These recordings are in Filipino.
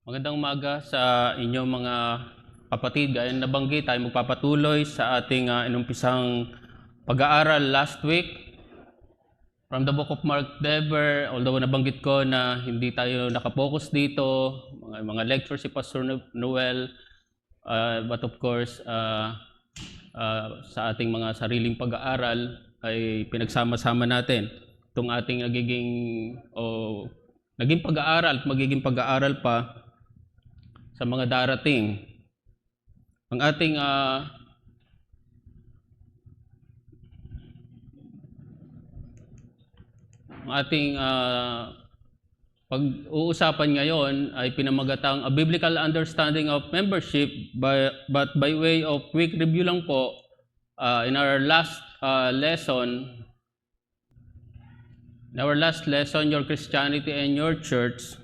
Magandang umaga sa inyong mga kapatid. Gaya ng nabanggit, tayo magpapatuloy sa ating inumpisang pag-aaral last week from the book of Mark Dever. Although nabanggit ko na hindi tayo nakapokus dito, mga lectures si Pastor Noel, but of course, sa ating mga sariling pag-aaral ay pinagsama-sama natin itong ating naging pag-aaral at magiging pag-aaral pa sa mga darating. Ang ating pag-uusapan ngayon ay pinamagatang A Biblical Understanding of Membership, but by way of quick review lang po, in our last lesson, Your Christianity and Your Church,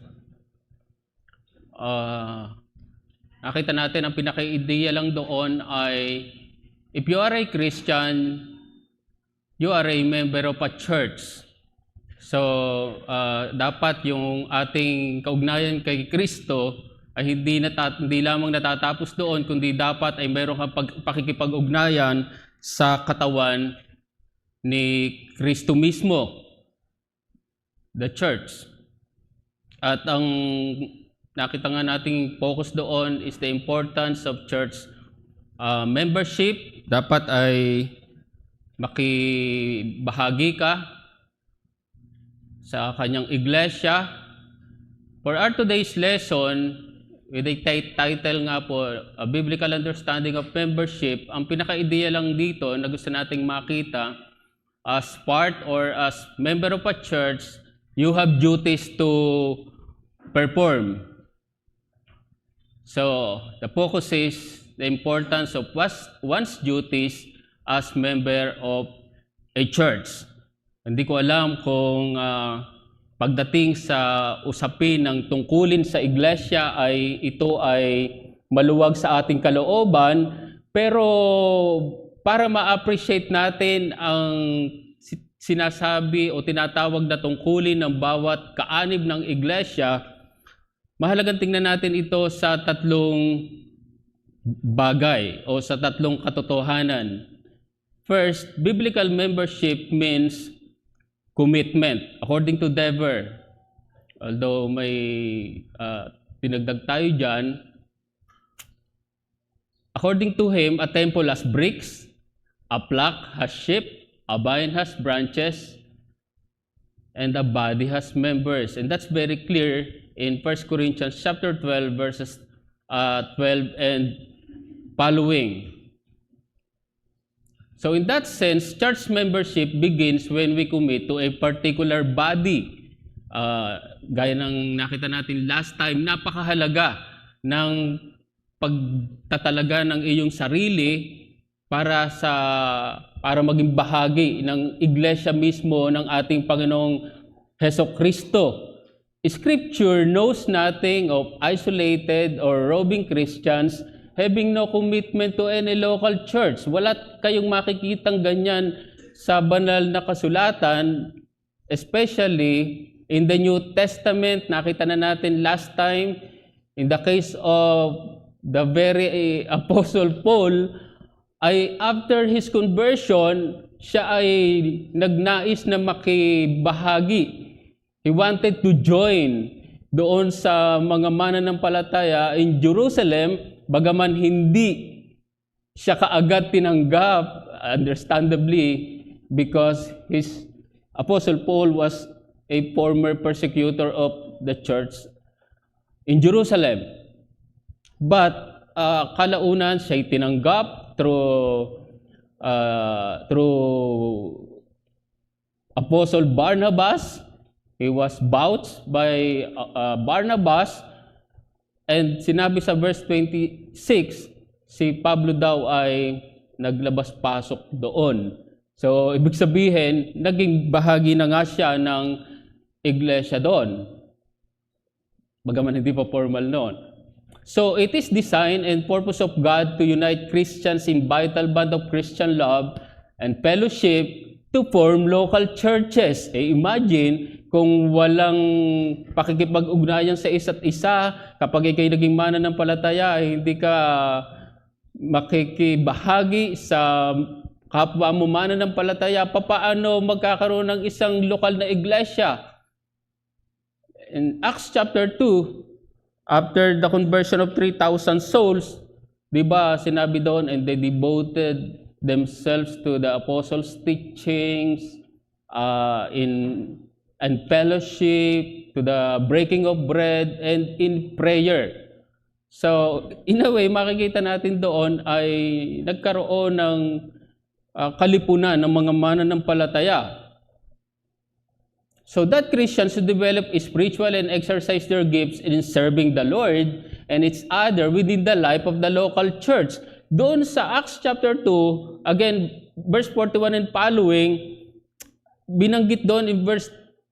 nakita natin ang pinaka-ideya lang doon ay if you are a Christian, you are a member of a church. So, dapat yung ating kaugnayan kay Kristo ay hindi lamang natatapos doon, kundi dapat ay mayroon kang pakikipag-ugnayan sa katawan ni Kristo mismo, the church. At ang nakita nga nating focus doon is the importance of church membership. Dapat ay makibahagi ka sa kanyang iglesia. For our today's lesson, with a title nga po, A Biblical Understanding of Membership, ang pinaka-ideya lang dito na gusto nating makita, as part or as member of a church, you have duties to perform. So, the focus is the importance of one's duties as member of a church. Hindi ko alam kung pagdating sa usapin ng tungkulin sa iglesia ay ito ay maluwag sa ating kalooban, pero para ma-appreciate natin ang sinasabi o tinatawag na tungkulin ng bawat kaanib ng iglesia, mahalagang tingnan natin ito sa tatlong bagay o sa tatlong katotohanan. First, biblical membership means commitment. According to Dever, although may tinagdag tayo dyan, according to him, a temple has bricks, a flock has sheep, a vine has branches, and a body has members. And that's very clear in 1 Corinthians chapter 12, verses 12 and following. So in that sense, church membership begins when we commit to a particular body. Gaya ng nakita natin last time, napakahalaga ng pagtatalaga ng iyong sarili para maging bahagi ng iglesia mismo ng ating Panginoong Hesukristo. Scripture knows nothing of isolated or roving Christians having no commitment to any local church. Wala kayong makikitang ganyan sa banal na kasulatan, especially in the New Testament. Nakita na natin last time, in the case of the very Apostle Paul, ay after his conversion, siya ay nagnais na makibahagi. He wanted to join doon sa mga mananampalataya in Jerusalem, bagaman hindi siya kaagad tinanggap, understandably, because his Apostle Paul was a former persecutor of the church in Jerusalem. But kalaunan siya'y tinanggap through Apostle Barnabas. He was vouched by Barnabas, and sinabi sa verse 26, si Pablo daw ay naglabas-pasok doon. So, ibig sabihin, naging bahagi na nga siya ng iglesia doon. Bagaman hindi pa formal noon. So, it is design and purpose of God to unite Christians in vital bond of Christian love and fellowship to form local churches. Imagine kung walang pakikipag-ugnayan sa isa't isa, kapag ikay naging mananampalataya, ay hindi ka makikibahagi sa kapwa mo mananampalataya, papaano magkakaroon ng isang lokal na iglesia? In Acts chapter 2, after the conversion of 3,000 souls, di ba sinabi doon, and they devoted themselves to the apostles' teachings, and fellowship, to the breaking of bread, and in prayer. So, in a way, makikita natin doon ay nagkaroon ng kalipunan ng mga mananampalataya. So that Christians should develop spiritual and exercise their gifts in serving the Lord and its other within the life of the local church. Doon sa Acts chapter 2, again, verse 41 and following, binanggit doon in verse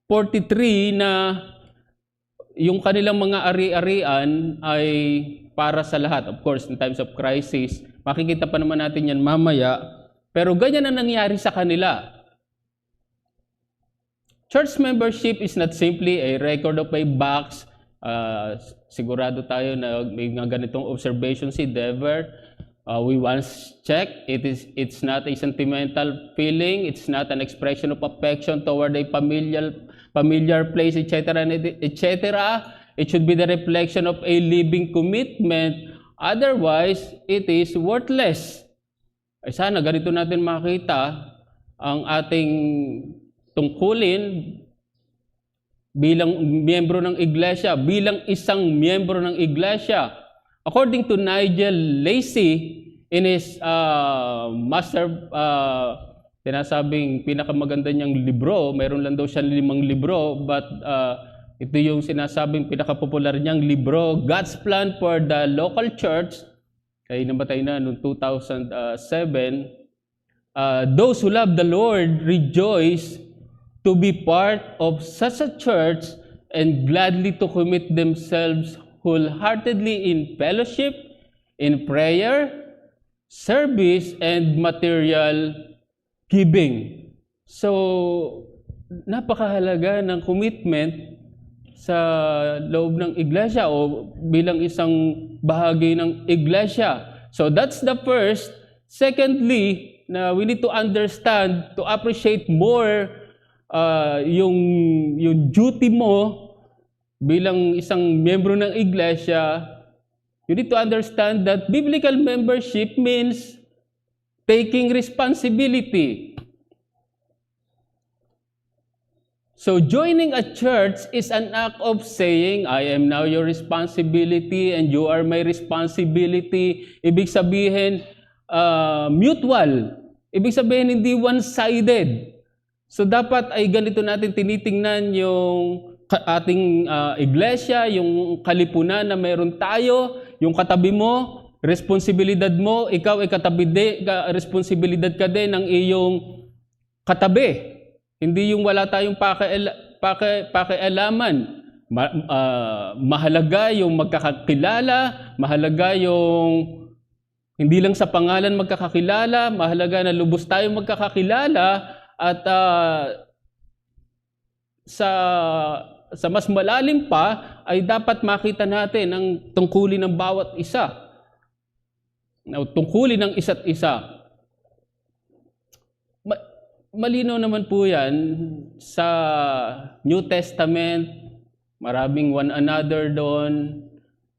43 na yung kanilang mga ari-arian ay para sa lahat. Of course, in times of crisis, makikita pa naman natin yan mamaya, pero ganyan ang nangyari sa kanila. Church membership is not simply a record of a box. Sigurado tayo na may mga ganitong observation si Dever. We once checked, it's not a sentimental feeling, it's not an expression of affection toward a familiar place, etc., etc. It should be the reflection of a living commitment. Otherwise, it is worthless. Ay sana ganito natin makita ang ating tungkulin bilang miyembro ng iglesia, bilang isang miyembro ng iglesia. According to Nigel Lacey, in his sinasabing pinakamaganda niyang libro, mayroon lang daw siya 5 libro, but ito yung sinasabing pinakapopular niyang libro, God's Plan for the Local Church, ay namatay na noong 2007. Those who love the Lord rejoice to be part of such a church and gladly to commit themselves wholeheartedly in fellowship, in prayer, service, and material giving. So, napakahalaga ng commitment sa loob ng iglesia o bilang isang bahagi ng iglesia. So, that's the first. Secondly, na we need to understand, to appreciate more yung duty mo bilang isang miyembro ng iglesia. You need to understand that biblical membership means taking responsibility. So joining a church is an act of saying, I am now your responsibility and you are my responsibility. Ibig sabihin, mutual. Ibig sabihin, hindi one-sided. So dapat ay ganito natin tinitingnan yung ating iglesia, yung kalipunan na meron tayo, yung katabi mo, responsibilidad mo, ikaw ay responsibilidad ka din ng iyong katabi. Hindi yung wala tayong pakialaman. Mahalaga yung magkakakilala, mahalaga yung hindi lang sa pangalan magkakakilala, mahalaga na lubos tayong magkakakilala, at sa mas malalim pa ay dapat makita natin ang tungkulin ng bawat isa. Tungkulin ng isa't isa. Malinaw naman po yan sa New Testament, maraming one another doon.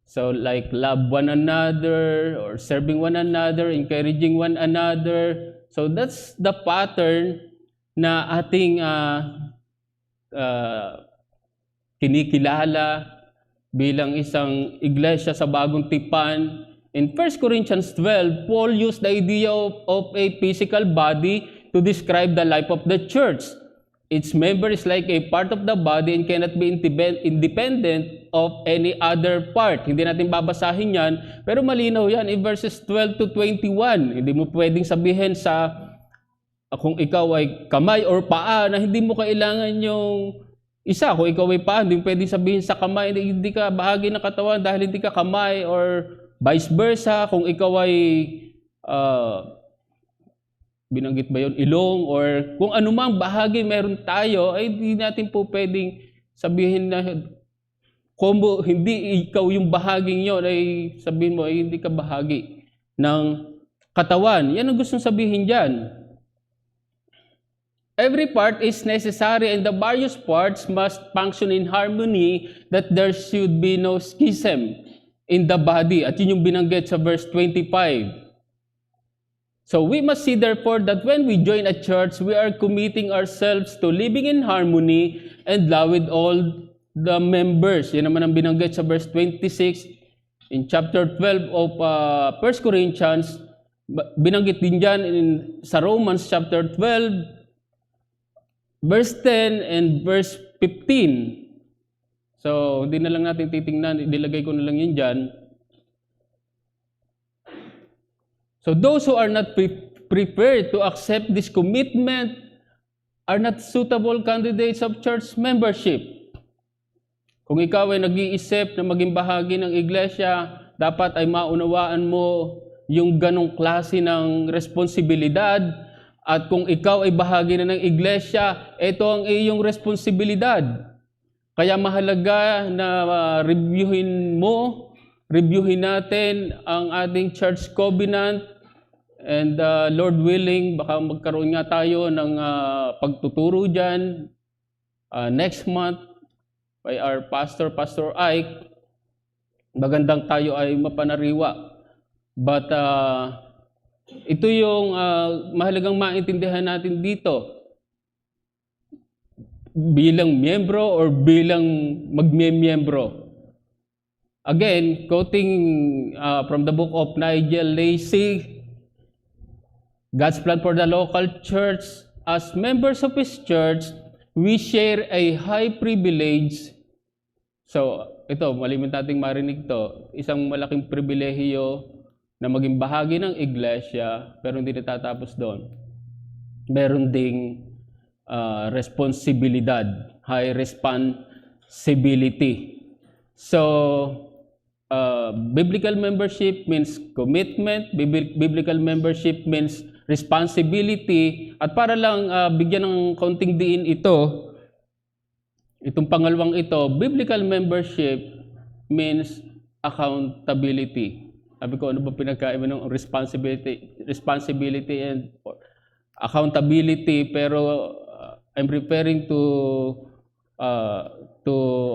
So like love one another or serving one another, encouraging one another. So that's the pattern na ating kinikilala bilang isang iglesia sa bagong tipan. In 1 Corinthians 12, Paul used the idea of a physical body to describe the life of the church. Its member is like a part of the body and cannot be independent of any other part. Hindi natin babasahin yan, pero malinaw yan in verses 12 to 21. Hindi mo pwedeng sabihin sa kung ikaw ay kamay or paa na hindi mo kailangan yung isa. Kung ikaw ay paa, hindi mo pwedeng sabihin sa kamay hindi ka bahagi ng katawan dahil hindi ka kamay, or vice versa. Kung ikaw ay binanggit ba yun, ilong, or kung anumang bahagi meron tayo, ay hindi natin po pwedeng sabihin na kung hindi ikaw yung bahaging yon, ay sabihin mo ay hindi ka bahagi ng katawan. Yan ang gustong sabihin dyan. Every part is necessary and the various parts must function in harmony, that there should be no schism in the body. At yun yung binanggit sa verse 25. So we must see therefore that when we join a church, we are committing ourselves to living in harmony and love with all the members. Yan naman ang binanggit sa verse 26 in chapter 12 of 1 Corinthians. Binanggit din dyan sa Romans chapter 12, verse 10 and verse 15. So, hindi na lang natin titingnan, idilagay ko na lang yun dyan. So, those who are not prepared to accept this commitment are not suitable candidates of church membership. Kung ikaw ay nag-iisip na maging bahagi ng iglesia, dapat ay maunawaan mo yung ganong klase ng responsibilidad. At kung ikaw ay bahagi na ng iglesia, ito ang iyong responsibilidad. Kaya mahalaga na reviewin natin ang ating church covenant, and Lord willing, baka magkaroon nga tayo ng pagtuturo dyan next month by our pastor, Pastor Ike. Magandang tayo ay mapanariwa. But ito yung mahalagang maintindihan natin dito. Bilang miyembro or bilang magmiyembro. Again, quoting from the book of Nigel Lacey, God's plan for the local church. As members of His church, we share a high privilege. So, ito, malimit nating marinig to. Isang malaking pribilehiyo na maging bahagi ng iglesia, pero hindi natatapos doon. Meron ding responsibilidad, high responsibility. So, biblical membership means commitment, biblical membership means responsibility, at para lang bigyan ng kaunting diin itong pangalawang ito, biblical membership means accountability. Sabi ko, ano ba pinagkaiba ng responsibility and accountability? Pero I'm referring to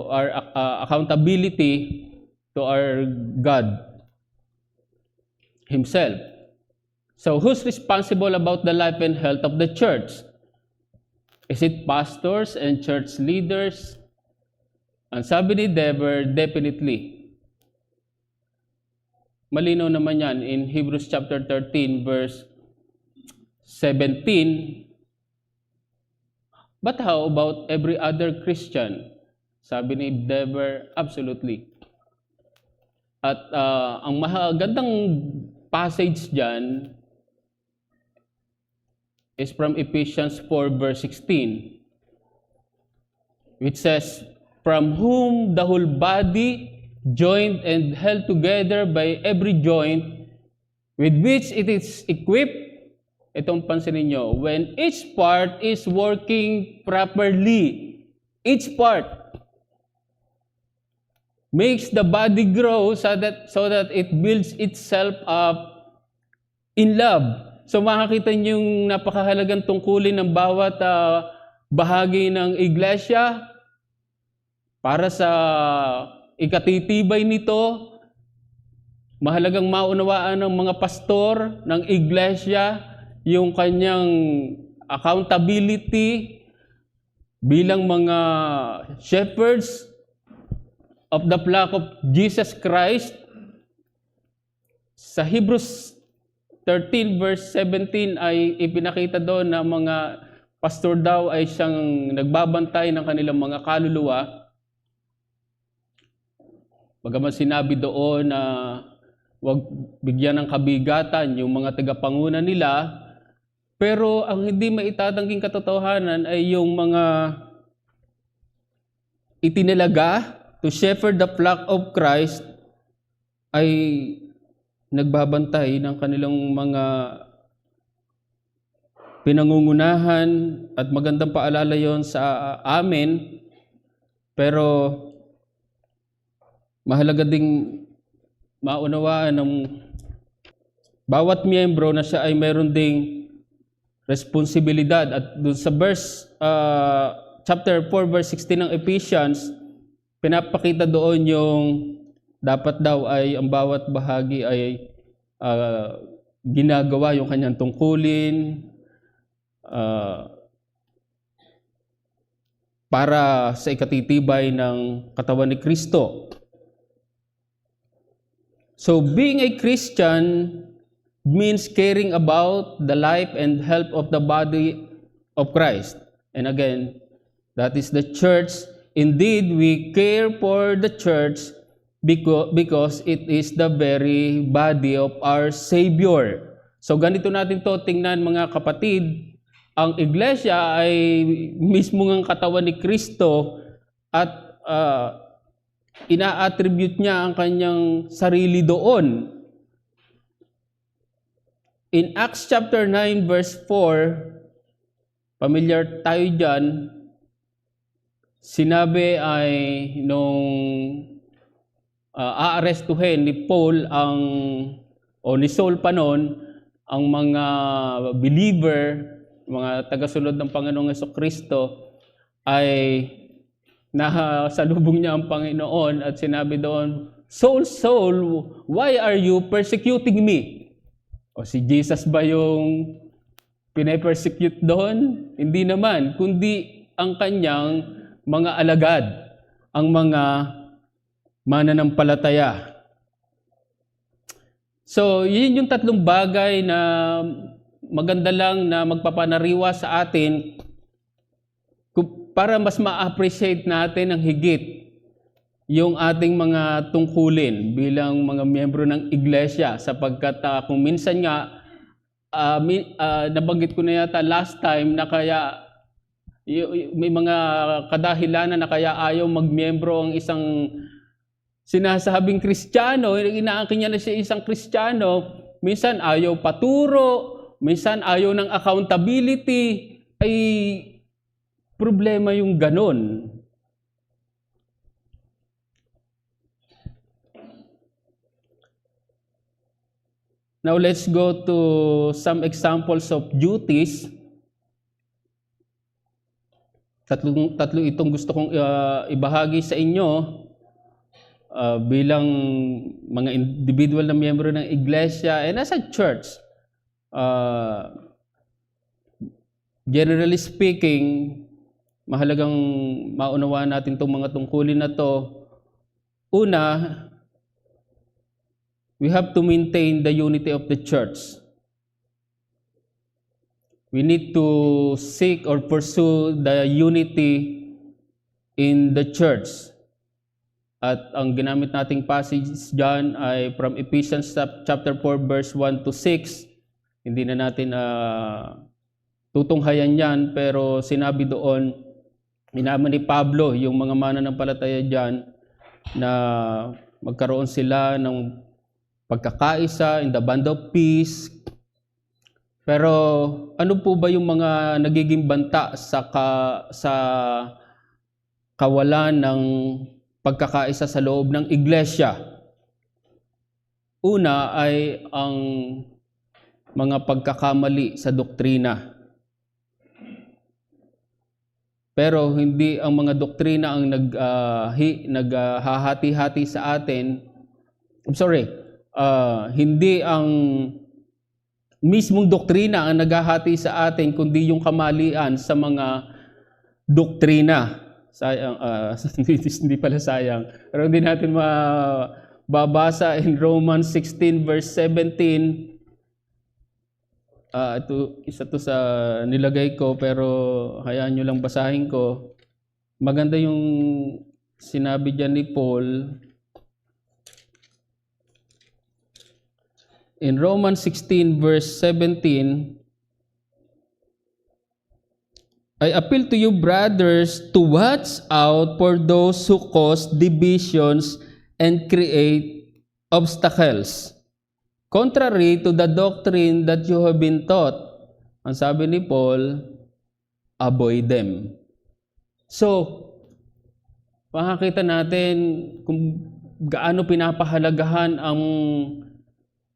our accountability to our God Himself. So, who's responsible about the life and health of the church? Is it pastors and church leaders? Ang sabi ni Dever, definitely. Malinaw naman yan in Hebrews chapter 13 verse 17. But how about every other Christian? Sabi ni Dever, absolutely. At ang magandang passage dyan is from Ephesians 4 verse 16, which says, from whom the whole body joined and held together by every joint with which it is equipped. Itong pansinin nyo, when each part is working properly, each part makes the body grow so that it builds itself up in love. So makakita nyo yung napakahalagang tungkulin ng bawat bahagi ng iglesia para sa ikatitibay nito. Mahalagang maunawaan ng mga pastor ng iglesia yung kanyang accountability bilang mga shepherds of the flock of Jesus Christ. Sa Hebrews 13 verse 17 ay ipinakita doon na mga pastor daw ay siyang nagbabantay ng kanilang mga kaluluwa. Bagaman sinabi doon na huwag bigyan ng kabigatan yung mga tagapanguna nila, pero ang hindi maitatangking katotohanan ay yung mga itinalaga to shepherd the flock of Christ ay nagbabantay ng kanilang mga pinangungunahan at magandang paalala yon sa amin. Pero mahalaga ding maunawaan ng bawat miyembro na siya ay mayroon ding responsibilidad. At doon sa chapter 4 verse 16 ng Ephesians, pinapakita doon yung dapat daw ay ang bawat bahagi ay ginagawa yung kanyang tungkulin para sa ikatitibay ng katawan ni Kristo. So being a Christian means caring about the life and health of the body of Christ. And again, that is the church. Indeed, we care for the church because it is the very body of our Savior. So ganito natin to tingnan, mga kapatid. Ang iglesia ay mismo ng katawan ni Kristo at ina-attribute niya ang kanyang sarili doon. In Acts chapter 9 verse 4, familiar tayo dyan, sinabi ay nung aarestuhin ni Paul o ni Saul pa noon, ang mga believer, mga tagasunod ng Panginoong Jesucristo, ay nasalubong niya ang Panginoon at sinabi doon, Saul, Saul, why are you persecuting me? O si Jesus ba yung pinapersecute doon? Hindi naman, kundi ang kanyang mga alagad, ang mga mananampalataya. So, yun yung tatlong bagay na maganda lang na magpapanariwa sa atin para mas ma-appreciate natin ng higit yung ating mga tungkulin bilang mga miyembro ng iglesia, sapagkat kung minsan nga nabanggit ko na yata last time na kaya may mga kadahilanan na kaya ayaw magmiyembro ang isang sinasabing Kristiyano, inaangkin niya na siya isang Kristiyano, minsan ayaw paturo, minsan ayaw ng accountability, ay problema yung ganon. Now let's go to some examples of duties. Tatlo itong gusto kong ibahagi sa inyo bilang mga individual na miyembro ng iglesia and as a church. Generally speaking, mahalagang maunawaan natin itong mga tungkulin na to. Una, we have to maintain the unity of the church. We need to seek or pursue the unity in the church. At ang ginamit nating passage dyan ay from Ephesians chapter 4 verse 1 to 6. Hindi na natin tutunghayan yan, pero sinabi doon, inaman ni Pablo yung mga mananampalataya dyan na magkaroon sila ng pagkakaisa in the bond of peace. Pero ano po ba yung mga nagiging banta sa kawalan ng pagkakaisa sa loob ng iglesia? Una ay ang mga pagkakamali sa doktrina. Pero hindi ang mga doktrina ang naghahati-hati sa atin. Hindi ang mismong doktrina ang naghahati sa atin, kundi yung kamalian sa mga doktrina. Sayang, hindi pala sayang. Pero hindi natin mababasa in Romans 16 verse 17. Isa to sa nilagay ko, pero hayaan nyo lang basahin ko. Maganda yung sinabi dyan ni Paul. In Romans 16 verse 17, I appeal to you, brothers, to watch out for those who cause divisions and create obstacles, contrary to the doctrine that you have been taught, Ang sabi ni Paul, avoid them. So, makakita natin kung gaano pinapahalagahan ang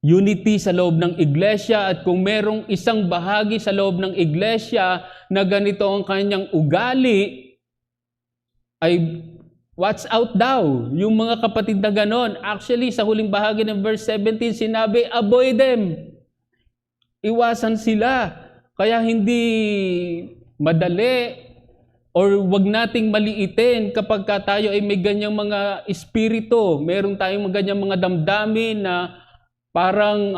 unity sa loob ng iglesia at kung merong isang bahagi sa loob ng iglesia na ganito ang kanyang ugali, ay watch out daw. Yung mga kapatid na ganon. Actually, sa huling bahagi ng verse 17, sinabi, avoid them. Iwasan sila. Kaya hindi madali or wag nating maliitin kapag tayo ay may ganyang mga espiritu. Meron tayong ganyang mga damdamin na parang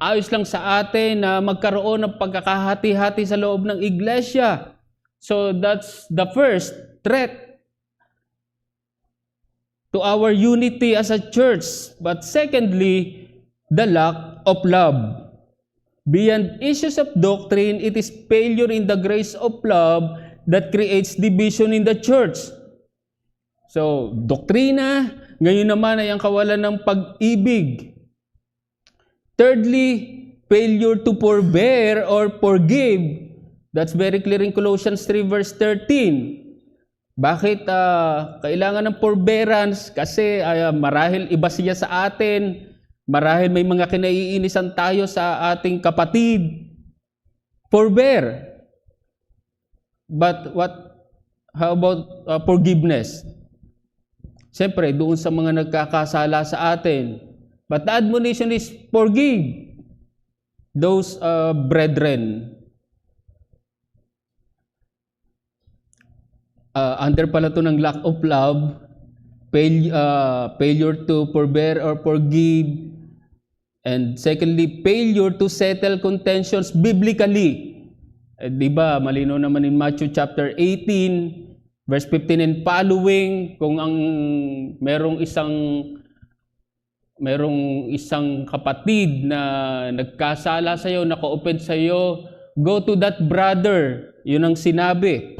ayos lang sa atin na magkaroon ng pagkakahati-hati sa loob ng iglesia. So that's the first threat to our unity as a church. But secondly, the lack of love. Beyond issues of doctrine, it is failure in the grace of love that creates division in the church. So, doktrina, ngayon naman ay ang kawalan ng pag-ibig. Thirdly, failure to forbear or forgive. That's very clear in Colossians 3 verse 13. Bakit kailangan ng forbearance? Kasi marahil iba siya sa atin. Marahil may mga kinaiinisan tayo sa ating kapatid. Forbear. But how about forgiveness? Siyempre, doon sa mga nagkakasala sa atin. But the admonition is forgive those brethren. Under pala ito ng lack of love, failure to forbear or forgive, and secondly, failure to settle contentions biblically. Di ba, malino naman in Matthew chapter 18, verse 15 and following, kung ang merong isang kapatid na nagkasala sa iyo, naka-offend sa iyo, go to that brother. Yun ang sinabi.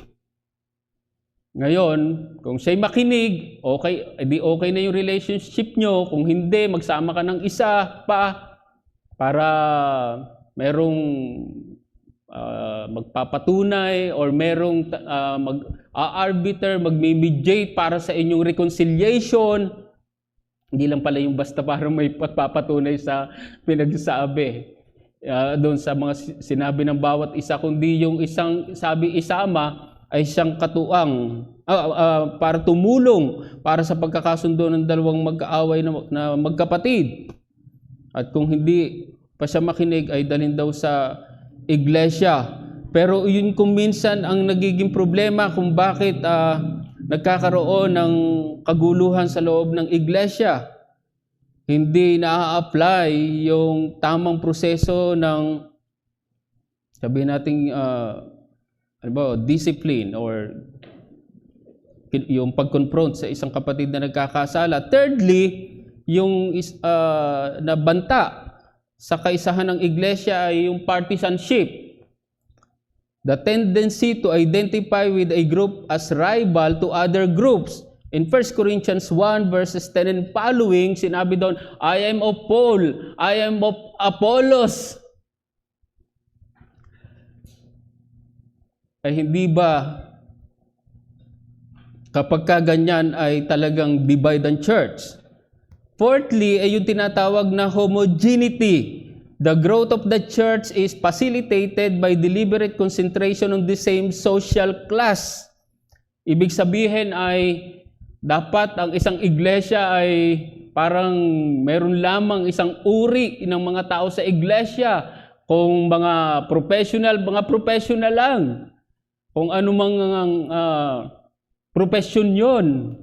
Ngayon, kung siya'y makinig, okay na yung relationship nyo. Kung hindi, magsama ka ng isa pa para merong magpapatunay or merong mag-arbiter, magme-mediate para sa inyong reconciliation. Hindi lang pala yung basta para may papatunay sa pinagsasabi doon sa mga sinabi ng bawat isa, kundi yung isang sabi isama ay siyang katuang para tumulong para sa pagkakasundo ng dalawang magkaaway na magkapatid. At kung hindi pa siya makinig ay dalhin daw sa iglesia. Pero yun kung minsan ang nagiging problema kung bakit nagkakaroon ng kaguluhan sa loob ng iglesia. Hindi na-apply yung tamang proseso ng sabihin nating discipline or yung pag-confront sa isang kapatid na nagkakasala. Thirdly, yung nabanta sa kaisahan ng iglesia ay yung partisanship. The tendency to identify with a group as rival to other groups. In 1 Corinthians 1 verses 10 and following, sinabi doon, I am of Paul, I am of Apollos. Ay hindi ba kapag kaganyan ay talagang divide ang church? Fourthly, ay yung tinatawag na homogeneity. The growth of the church is facilitated by deliberate concentration on the same social class. Ibig sabihin ay dapat ang isang iglesia ay parang meron lamang isang uri ng mga tao sa iglesia. Kung mga professional lang. Kung ano mang profession yun.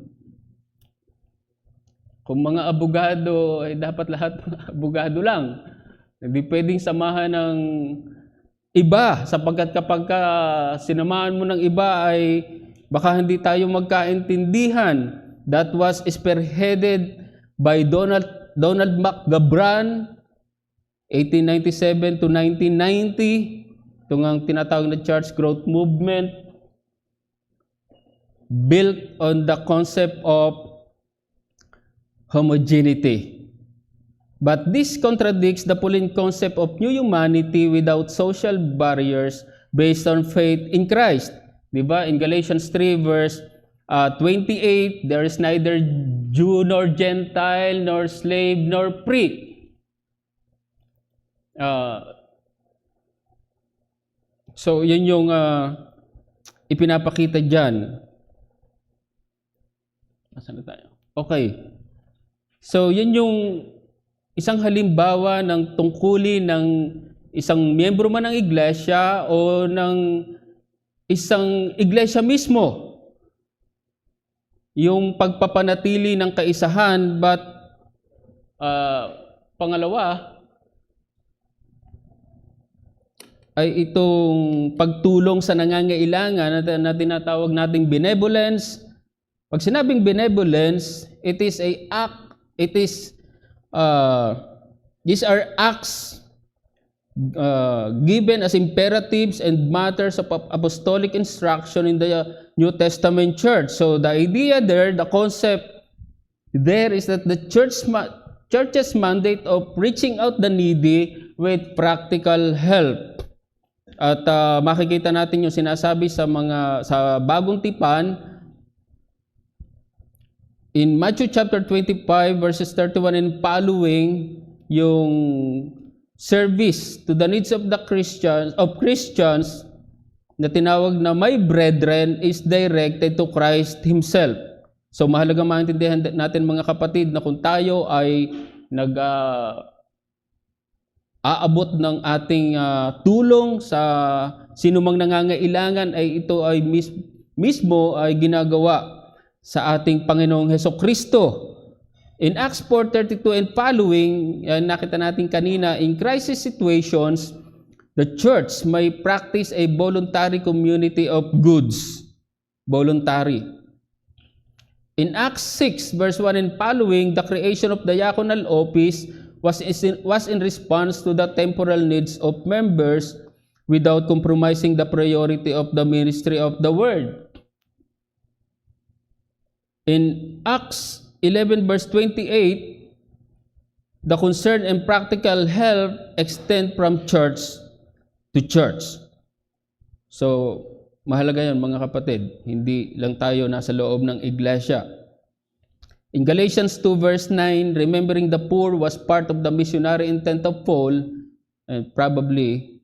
Kung mga abogado, ay dapat lahat abogado lang. Hindi pwedeng samahan ng iba, sapagkat kapag sinamahan mo ng iba ay baka hindi tayo magkaintindihan. That was spearheaded by Donald McGabran, 1897 to 1990. Ito ang tinatawag na Church Growth Movement, built on the concept of homogeneity. But this contradicts the Pauline concept of new humanity without social barriers based on faith in Christ. Diba? In Galatians 3 verse 28, there is neither Jew nor Gentile, nor slave nor free. So, yun yung ipinapakita dyan. Nasaan na tayo? Okay. So, yun yung isang halimbawa ng tungkulin ng isang miyembro man ng iglesia o ng isang iglesia mismo. Yung pagpapanatili ng kaisahan, but pangalawa ay itong pagtulong sa nangangailangan na tinatawag nating benevolence. Pag sinabing benevolence, it is a act, these are acts given as imperatives and matters of apostolic instruction in the New Testament church. So the idea there, the concept there is that the church's mandate of reaching out the needy with practical help. At makikita natin yung sinasabi sa bagong tipan in Matthew chapter 25 verses 31 and following, yung service to the needs of the Christians na tinawag na my brethren is directed to Christ Himself. So mahalaga maintindihan natin mga kapatid na kung tayo ay aabot ng ating tulong sa sinumang nangangailangan, ay ito ay mismo ay ginagawa sa ating Panginoong Hesukristo. In Acts 4:32 and following, nakita natin kanina, in crisis situations, the church may practice a voluntary community of goods. Voluntary. In Acts 6 verse 1 and following, the creation of the diaconal office was in response to the temporal needs of members without compromising the priority of the ministry of the word. In Acts 11 verse 28, the concern and practical help extend from church to church. So, mahalaga yan mga kapatid. Hindi lang tayo nasa loob ng iglesia. In Galatians 2 verse 9, remembering the poor was part of the missionary intent of Paul, and probably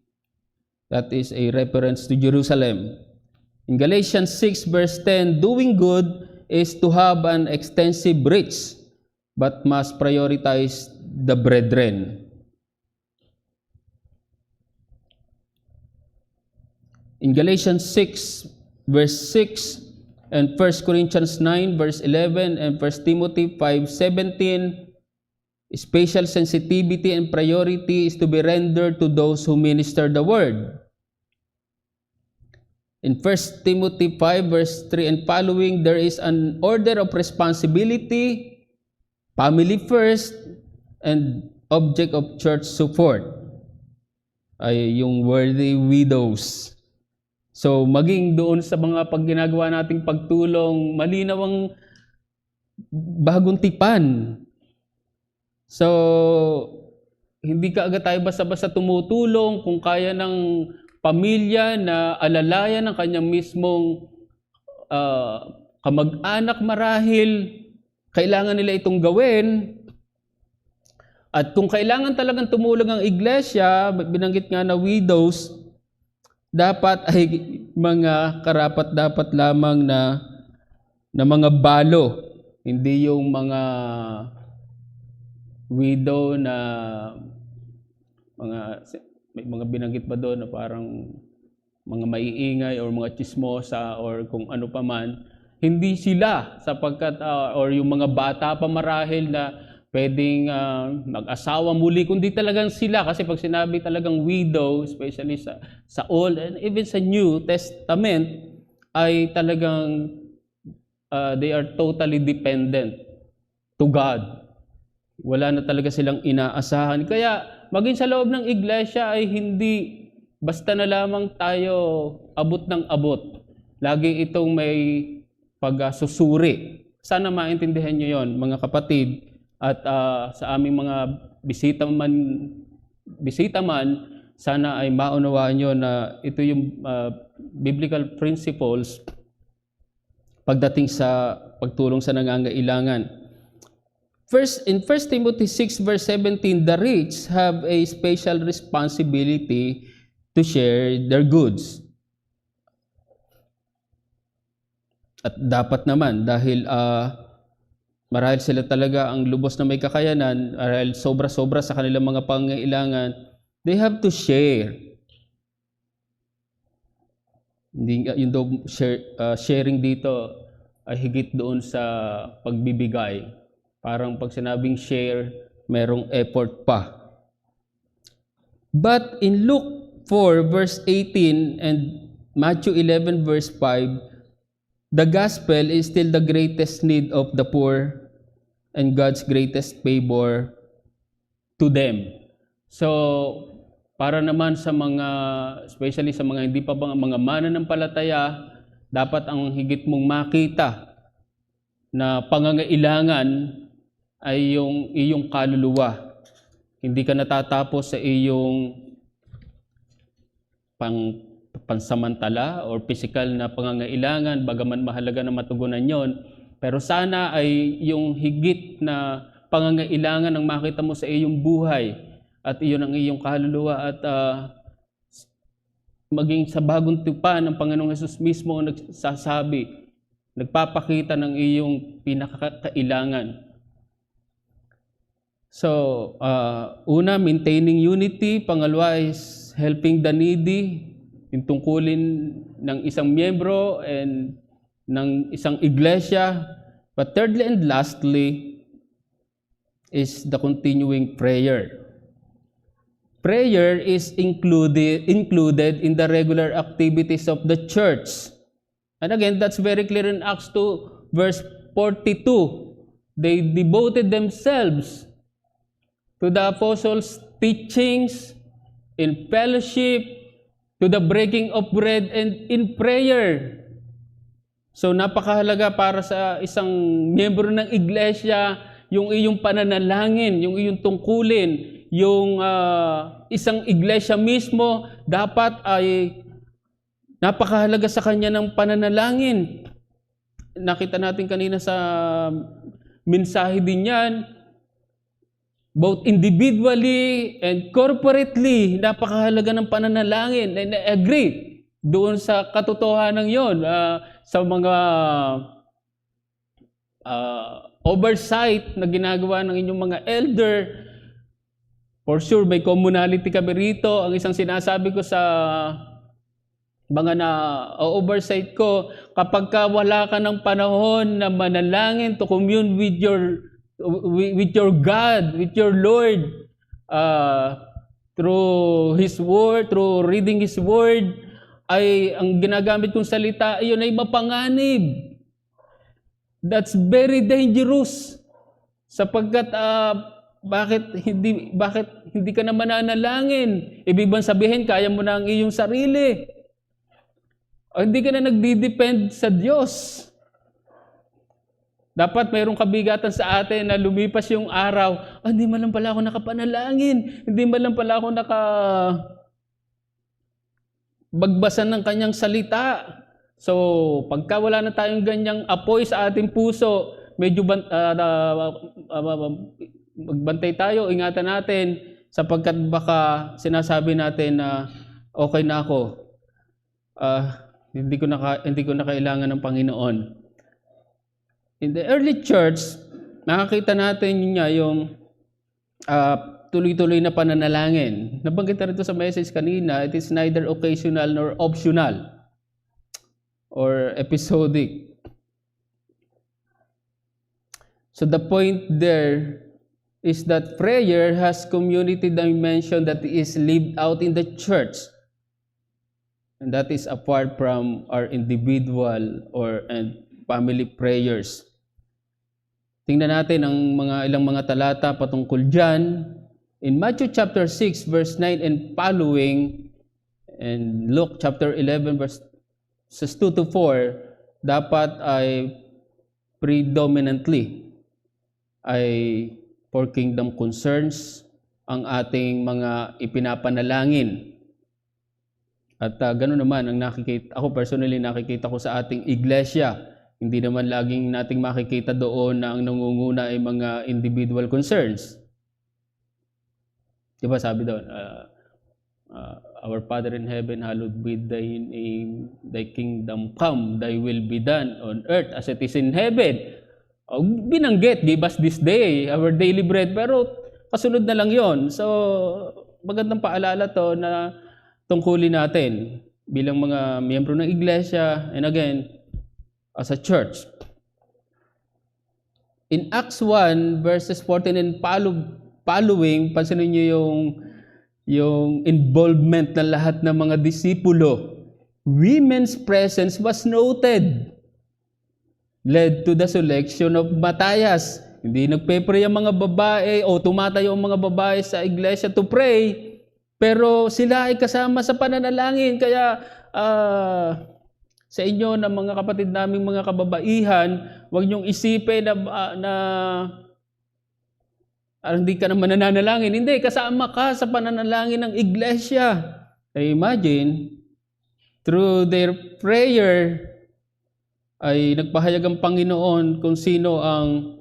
that is a reference to Jerusalem. In Galatians 6 verse 10, doing good is to have an extensive reach, but must prioritize the brethren. In Galatians 6 verse 6 and 1 Corinthians 9 verse 11 and 1 Timothy 5:17, special sensitivity and priority is to be rendered to those who minister the word. In 1 Timothy 5 verse 3 and following, there is an order of responsibility, family first, and object of church support. Ay yung worthy widows. So maging doon sa mga pagginagawa nating pagtulong, malinaw ang bagong tipan. So hindi ka agad tayo basta-basta tumutulong kung kaya ng pamilya na alalayan ng kanyang mismong kamag-anak marahil, kailangan nila itong gawin. At kung kailangan talagang tumulong ang iglesia, binanggit nga na widows, dapat ay mga karapat-dapat lamang na mga balo, hindi yung mga widow na may mga binanggit ba doon na parang mga maiingay or mga chismosa or kung ano pa man. Hindi sila sapagkat or yung mga bata pa marahil na pwedeng mag-asawa muli, kundi talagang sila. Kasi pag sinabi talagang widow, especially sa Old and even sa New Testament, ay talagang they are totally dependent to God. Wala na talaga silang inaasahan. Kaya maging sa loob ng iglesia ay hindi basta na lamang tayo abot ng abot. Lagi itong may pagsusuri. Sana maintindihan nyo yon mga kapatid. At sa aming mga bisita man, sana ay maunawaan nyo na ito yung biblical principles pagdating sa pagtulong sa nangangailangan. In 1 Timothy 6 verse 17, the rich have a special responsibility to share their goods. At dapat naman, dahil marahil sila talaga ang lubos na may kakayanan, marahil sobra-sobra sa kanilang mga pangangailangan, they have to share. Hindi yung sharing dito ay higit doon sa pagbibigay. Parang pag sinabing share, merong effort pa. But in Luke 4 verse 18 and Matthew 11 verse 5, the gospel is still the greatest need of the poor and God's greatest favor to them. So, para naman sa mga, especially sa mga hindi pa mga mananampalataya, dapat ang higit mong makita na pangangailangan ay yung iyong kaluluwa. Hindi ka natatapos sa iyong pansamantala or physical na pangangailangan, bagaman mahalaga na matugunan yon. Pero sana ay yung higit na pangangailangan ang makita mo sa iyong buhay at iyon ang iyong kaluluwa at maging sa bagong tupa ng Panginoong Hesus mismo ang nagsasabi, nagpapakita ng iyong pinakakailangan. So, una, maintaining unity. Pangalawa is helping the needy. Yung tungkulin ng isang miyembro and ng isang iglesia. But thirdly and lastly is the continuing prayer. Prayer is included in the regular activities of the church. And again, that's very clear in Acts 2 verse 42. They devoted themselves to the apostles' teachings, in fellowship, to the breaking of bread, and in prayer. So napakahalaga para sa isang miyembro ng iglesia, yung iyong pananalangin, yung iyong tungkulin, yung isang iglesia mismo, dapat ay napakahalaga sa kanya ng pananalangin. Nakita natin kanina sa mensahe din yan, both individually and corporately, napakahalaga ng pananalangin. And I agree doon sa katotohanan yon, sa mga oversight na ginagawa ng inyong mga elder. For sure, may commonality kami rito. Ang isang sinasabi ko sa mga na-oversight ko, kapag ka wala ka ng panahon na manalangin to commune with your God, with your Lord, through His Word, through reading His Word, ay ang ginagamit kong salita, iyon ay mapanganib. That's very dangerous. Sapagkat bakit hindi ka na mananalangin? Ibig bang sabihin kaya mo na ang iyong sarili? O hindi ka na nagdi-depend sa Diyos? Dapat mayroong kabigatan sa atin na lumipas yung araw, hindi man lang pala ako nakapanalangin, hindi man lang pala ako bagbasa ng kanyang salita. So, pagka wala na tayong ganyang apoy sa ating puso, medyo magbantay tayo, ingatan natin, sapagkat baka sinasabi natin na okay na ako, hindi ko na kailangan ng Panginoon. In the early church, nakakita natin niya yung tuloy-tuloy na pananalangin. Nabanggit na rin sa message kanina, it is neither occasional nor optional or episodic. So the point there is that prayer has community dimension that is lived out in the church. And that is apart from our individual and family prayers. Tingnan natin ang ilang mga talata patungkol dyan. In Matthew chapter 6 verse 9 and following, and Luke chapter 11 verses 2 to 4, dapat ay predominantly ay for kingdom concerns ang ating mga ipinapanalangin. At gano'n naman ang ako personally nakikita ko sa ating iglesia. Hindi naman laging nating makikita doon na ang nangunguna ay mga individual concerns. Diba sabi doon, Our Father in heaven, hallowed be thy name, thy kingdom come, thy will be done on earth as it is in heaven. Binanggit, give us this day our daily bread, pero kasunod na lang yon. So, magandang paalala to na tungkulin natin bilang mga miyembro ng iglesia and again, as a church. In Acts 1 verses 14 and following, pansinin niyo yung involvement ng lahat ng mga disipulo. Women's presence was noted. Led to the selection of Matthias. Hindi nagpe-pray ang mga babae o tumatayo ang mga babae sa iglesia to pray. Pero sila ay kasama sa pananalangin. Kaya sa inyo na mga kapatid naming mga kababaihan, huwag niyong isipin na hindi ka naman nananalangin. Hindi, kasama ka sa pananalangin ng iglesia. Imagine, through their prayer, ay nagpahayag ang Panginoon kung sino ang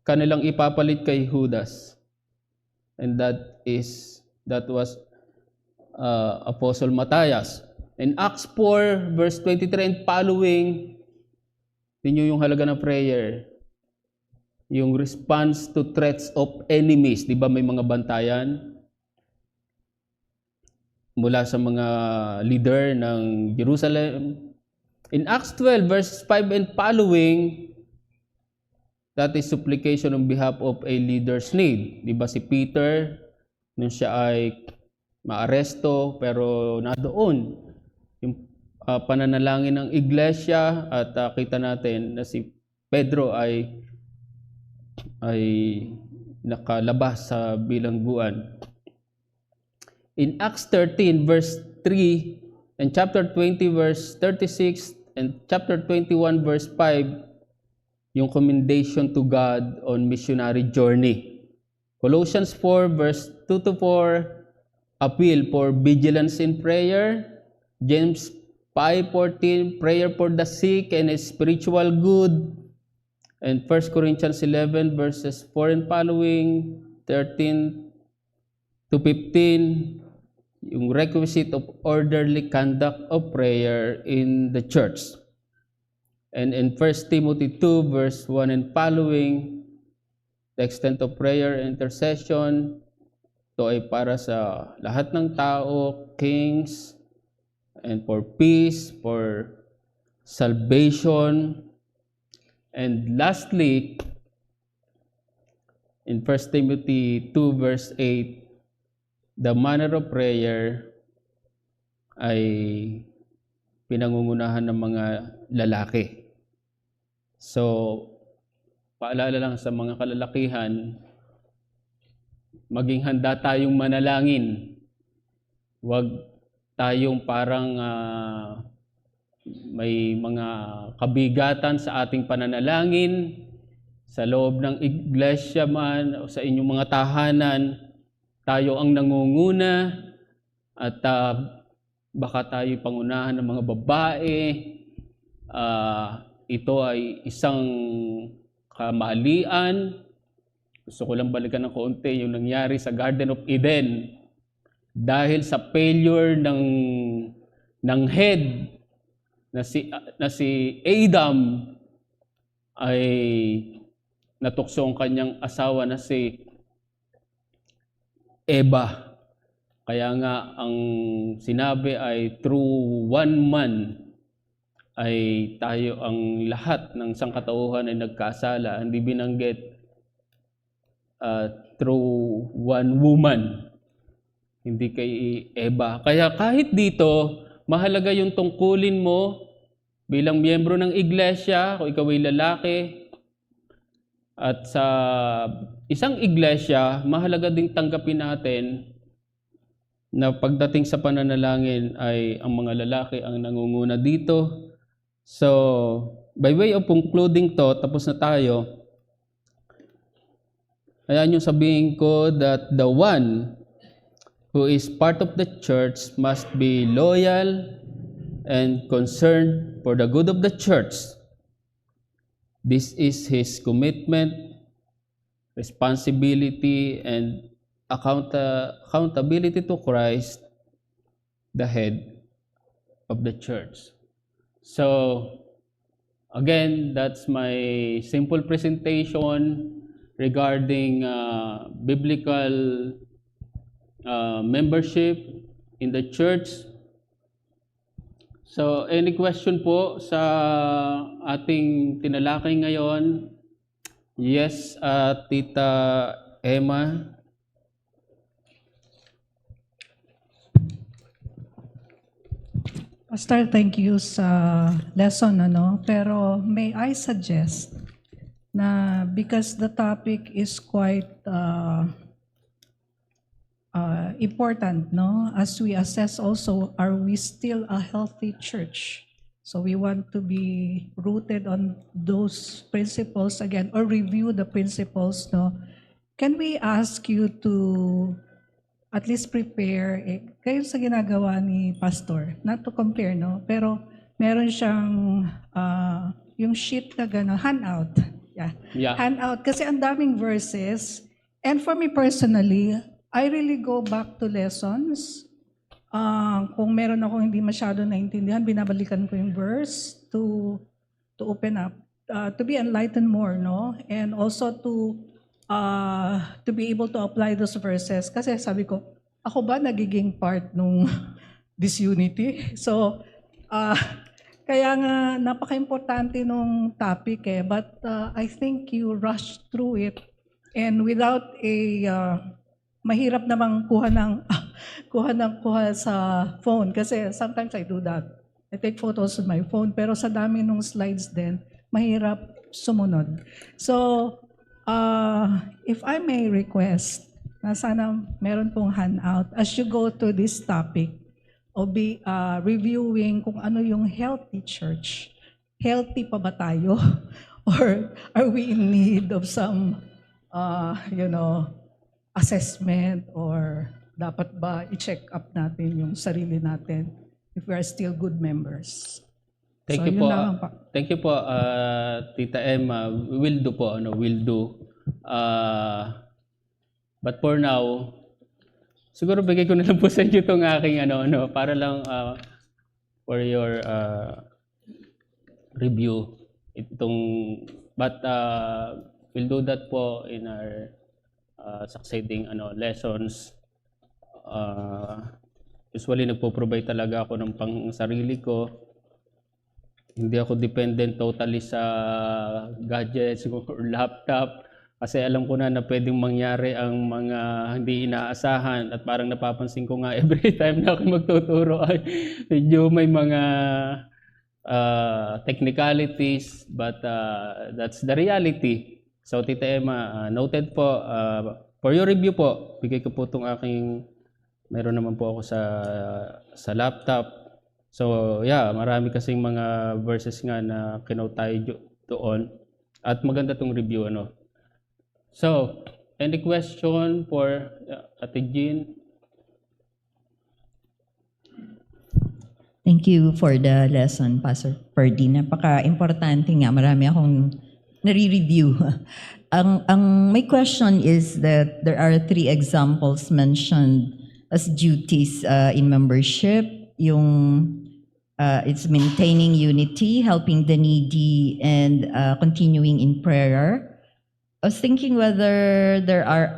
kanilang ipapalit kay Judas. And that was Apostle Matthias. In Acts 4 verse 23 and following, tingnan yung halaga ng prayer. Yung response to threats of enemies. Di ba may mga bantayan mula sa mga leader ng Jerusalem? In Acts 12 verse 5 and following, that is supplication on behalf of a leader's need. Di ba si Peter, nung siya ay maaresto, pero nadoon yung pananalangin ng iglesia at kita natin na si Pedro ay nakalabas sa bilangguan. In Acts 13 verse 3 and chapter 20 verse 36 and chapter 21 verse 5, yung commendation to God on missionary journey. Colossians 4 verse 2 to 4, appeal for vigilance in prayer. James 5:14, prayer for the sick and spiritual good. And 1 Corinthians 11 verses 4 and following, 13 to 15, yung requisite of orderly conduct of prayer in the church. And in 1 Timothy 2 verse 1 and following, the extent of prayer and intercession, ito ay para sa lahat ng tao, kings, and for peace, for salvation. And lastly, in 1 Timothy 2 verse 8, the manner of prayer ay pinangungunahan ng mga lalaki. So, paalala lang sa mga kalalakihan, maging handa tayong manalangin. Huwag tayong parang may mga kabigatan sa ating pananalangin, sa loob ng iglesia man o sa inyong mga tahanan, tayo ang nangunguna at baka tayo pangunahan ng mga babae. Ito ay isang kamalian. Gusto ko lang balikan ng kaunti yung nangyari sa Garden of Eden. Dahil sa failure ng head na si Adam, ay natukso ang kanyang asawa na si Eva. Kaya nga ang sinabi ay through one man ay tayo ang lahat ng sangkatauhan ay nagkasala. Hindi binanggit through one woman. Hindi kay Eva. Kaya kahit dito, mahalaga yung tungkulin mo bilang miyembro ng iglesia, kung ikaw ay lalaki. At sa isang iglesia, mahalaga ding tanggapin natin na pagdating sa pananalangin ay ang mga lalaki ang nangunguna dito. So, by way of concluding to, tapos na tayo. Ayan yung sabihin ko that the one who is part of the church must be loyal and concerned for the good of the church. This is his commitment, responsibility, and accountability to Christ, the head of the church. So, again, that's my simple presentation regarding biblical membership in the church. So, any question po sa ating tinalakay ngayon? Yes, Tita Emma. Pastor, thank you sa lesson, pero may I suggest na because the topic is quite important, as we assess also, are we still a healthy church? So we want to be rooted on those principles again, or review the principles, Can we ask you to at least prepare, kayo sa ginagawa ni Pastor, not to compare, pero meron siyang yung sheet na gano'n, handout. Yeah. Handout, kasi ang daming verses. And for me personally, I really go back to lessons. Kung meron ako hindi masyado naintindihan, binabalikan ko yung verse to open up, to be enlightened more, and also to be able to apply those verses. Kasi sabi ko, ako ba nagiging part nung disunity? So, kaya nga napaka-importante nung topic but I think you rushed through it, and without mahirap namang kuha sa phone, kasi sometimes I do that. I take photos with my phone, pero sa dami nung slides din, mahirap sumunod. So, if I may request, na sana meron pong handout as you go to this topic, o be reviewing kung ano yung healthy church. Healthy pa ba tayo? Or are we in need of some, assessment, or dapat ba i-check up natin yung sarili natin if we are still good members? Thank you po. Thank you po, Tita Emma. Will do po, will do. But for now, siguro bigay ko na lang po sa inyo itong aking para lang for your review. But we'll do that po in our succeeding lessons. Usually nagpo-provide talaga ako ng pang sarili ko. Hindi ako dependent totally sa gadgets or laptop, kasi alam ko na pwedeng mangyari ang mga hindi inaasahan, at parang napapansin ko nga every time na ako magtuturo ay medyo may mga technicalities, but that's the reality. So Tita Emma, noted po. For your review po, bigay ko po itong aking, meron naman po ako sa laptop. So yeah, marami kasing mga verses nga na kinote tayo doon. At maganda itong review. So, any question for Ate Jean? Thank you for the lesson, Pastor Ferdy. Napaka-importante nga. Marami akong nare-review. My question is that there are 3 examples mentioned as duties in membership. It's maintaining unity, helping the needy, and continuing in prayer. I was thinking whether there are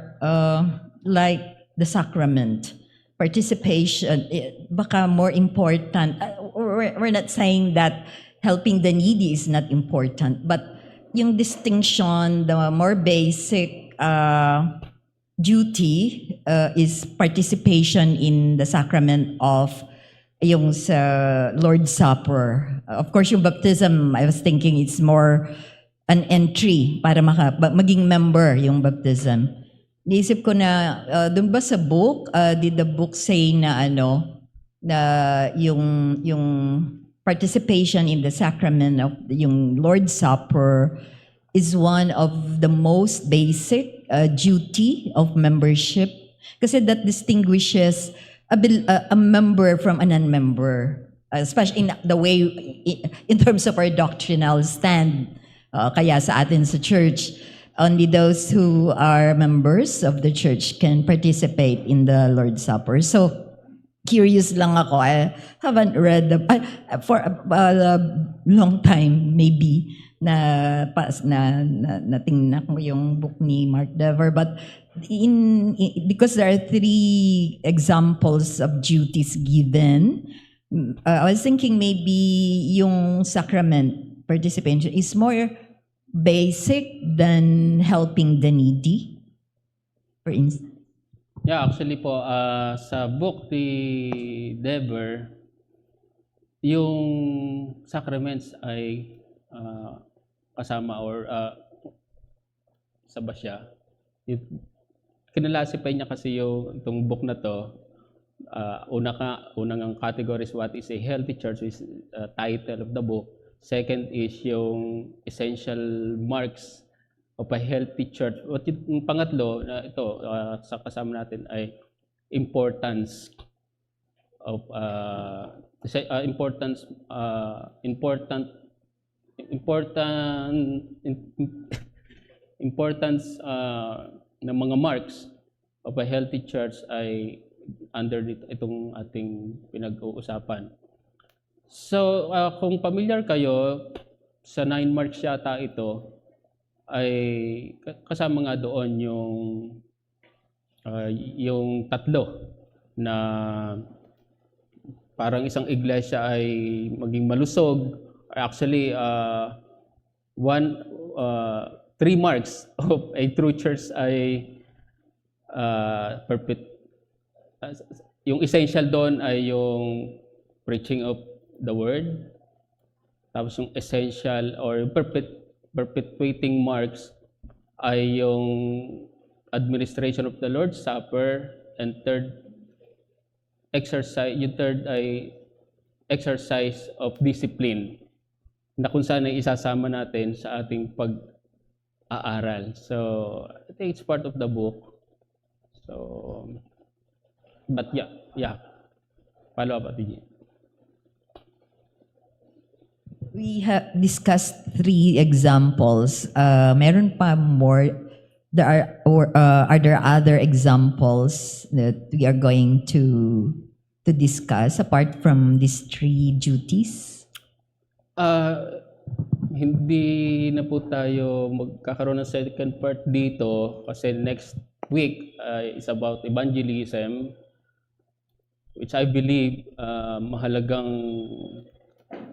like the sacrament, participation, baka more important. We're not saying that helping the needy is not important, but yung distinction, the more basic duty is participation in the sacrament of yung sa Lord's Supper. Of course, yung baptism, I was thinking it's more an entry para maging member yung baptism. Naisip ko na, dun ba sa book, did the book say na na yung participation in the sacrament of yung Lord's Supper is one of the most basic duty of membership? Kasi that distinguishes a member from a non-member, especially in the way, in terms of our doctrinal stand. Kaya sa atin sa church, only those who are members of the church can participate in the Lord's Supper. So, curious lang ako. I haven't read for a long time, maybe, na natingnan ko yung book ni Mark Dever, but because there are 3 examples of duties given, I was thinking maybe yung sacrament participation is more basic than helping the needy, for instance. Yeah, actually po, sa book ni Dever, yung sacraments ay kasama or saba siya. Kinalasify niya kasi itong book na to. Unang ang categories, what is a healthy church is title of the book. Second is yung essential marks of a healthy church. At yung pangatlo, ito sa kasama natin ay importance of importance ng mga marks of a healthy church ay under itong ating pinag-uusapan. So, kung familiar kayo, sa 9 marks yata ito, ay kasama nga doon yung tatlo na parang isang iglesia ay maging malusog. Actually, 3 marks of a true church ay yung essential doon ay yung preaching of the word. Tapos yung essential or perpetuating marks ay yung administration of the Lord's Supper, and yung third ay exercise of discipline, na kung saan ay isasama natin sa ating pag-aaral. So, I think it's part of the book. So, but yeah. Follow up, Ate Jean. We have discussed 3 examples. Meron pa more? Are there other examples that we are going to discuss apart from these 3 duties? Hindi na po tayo magkakaroon ng second part dito kasi next week is about evangelism, which I believe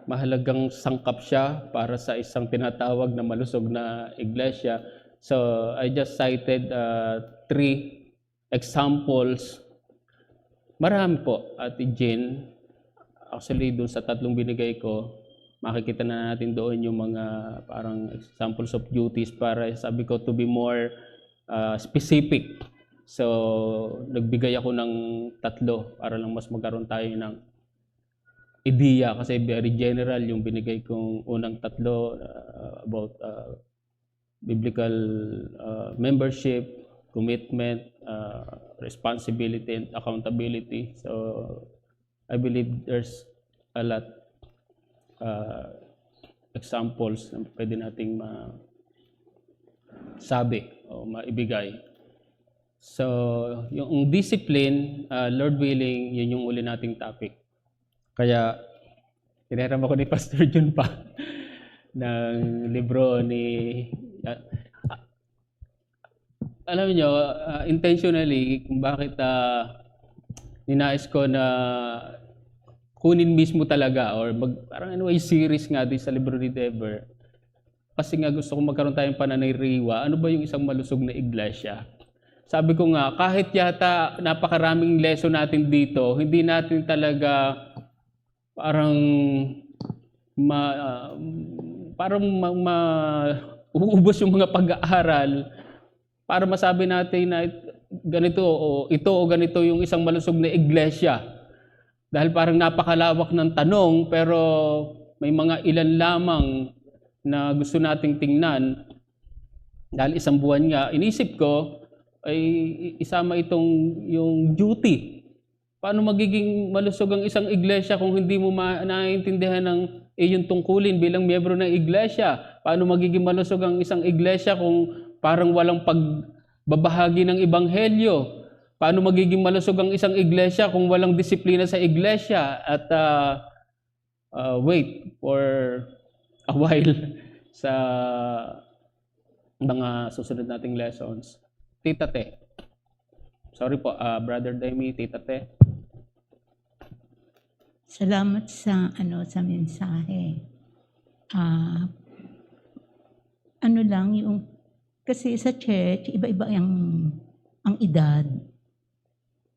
mahalagang sangkap siya para sa isang tinatawag na malusog na iglesia. So I just cited 3 examples. Marami po, Ate Jean. Actually, doon sa 3 binigay ko, makikita na natin doon yung mga parang examples of duties para, sabi ko, to be more specific. So, nagbigay ako ng 3 para lang mas magkaroon tayo ng ideya kasi very general yung binigay kong unang 3 about biblical membership, commitment, responsibility, and accountability. So, I believe there's a lot examples na pwede nating masabi o maibigay. So, yung discipline, Lord willing, yun yung uli nating topic. Kaya, tinaram ako ni Pastor Jun pa ng libro ni... alam niyo, intentionally, kung bakit ninais ko na kunin mismo talaga or parang series nga din sa libro ni Dever. Kasi nga gusto kong magkaroon tayong pananiriwa, ano ba yung isang malusog na iglesia? Sabi ko nga, kahit yata napakaraming lesson natin dito, hindi natin talaga parang uubos yung mga pag-aaral para masabi natin na ganito o ito o ganito yung isang malusog na iglesia. Dahil parang napakalawak ng tanong, pero may mga ilan lamang na gusto nating tingnan Dahil isang buwan nga, inisip ko ay isama itong yung duty. Paano magiging malusog ang isang iglesia kung hindi mo naiintindihan ng iyong tungkulin bilang miyembro ng iglesia? Paano magiging malusog ang isang iglesia kung parang walang pagbabahagi ng ebanghelyo? Paano magiging malusog ang isang iglesia kung walang disiplina sa iglesia? At wait for a while sa mga susunod nating lessons. Tita Te. Sorry po, Brother Demi, Tita Te. Salamat sa sa mensahe. Ano lang yung kasi sa church iba-iba ang edad.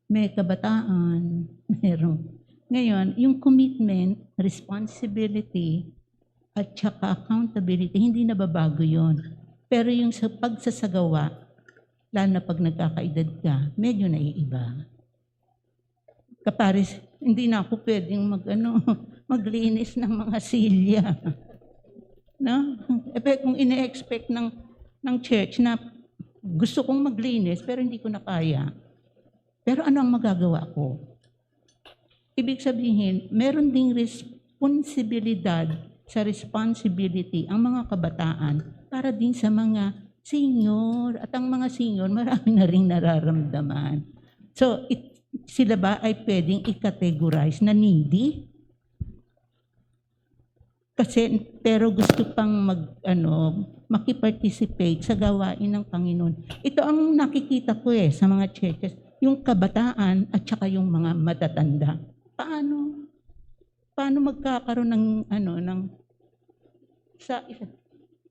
May kabataan, merong. Ngayon, yung commitment, responsibility at saka accountability hindi nababago 'yon. Pero yung sa pagsasagawa, lalo na pag nagkakaedad ka, medyo naiiba. Kaparis, hindi na ako pwedeng maglinis ng mga silya. No? Kung ine-expect ng church na gusto kong maglinis pero hindi ko na kaya. Pero ano ang magagawa ko? Ibig sabihin, meron ding responsibilidad sa responsibility ang mga kabataan para din sa mga senior. At ang mga senior, marami na rin nararamdaman. So, sila ba ay pwedeng i-categorize na needy? Pero gusto pang makiparticipate sa gawain ng Panginoon. Ito ang nakikita ko sa mga churches, yung kabataan at saka yung mga matatanda. Paano magkakaroon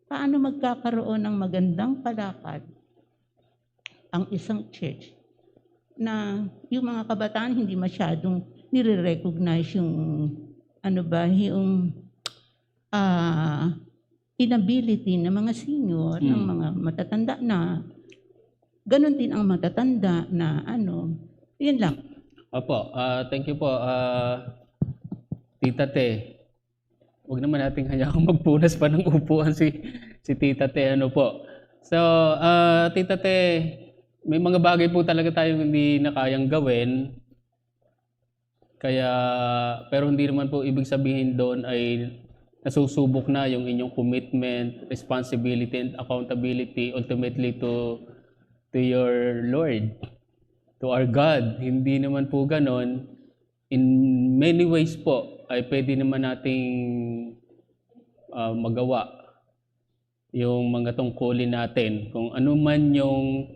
paano magkakaroon ng magandang palakad ang isang church na yung mga kabataan hindi masyadong nire-recognize yung inability ng mga senior, ng mga matatanda na ganon din ang matatanda na yun lang. Opo, thank you po, Tita Te. Huwag naman nating hayaan magpunas pa ng upuan si Tita Te. So, Tita Te, may mga bagay po talaga tayong hindi na kayang gawin. Pero hindi naman po ibig sabihin doon ay nasusubok na yung inyong commitment, responsibility, and accountability ultimately to your Lord, to our God. Hindi naman po ganon. In many ways po ay pwede naman nating magawa yung mga tungkulin natin. Kung ano man yung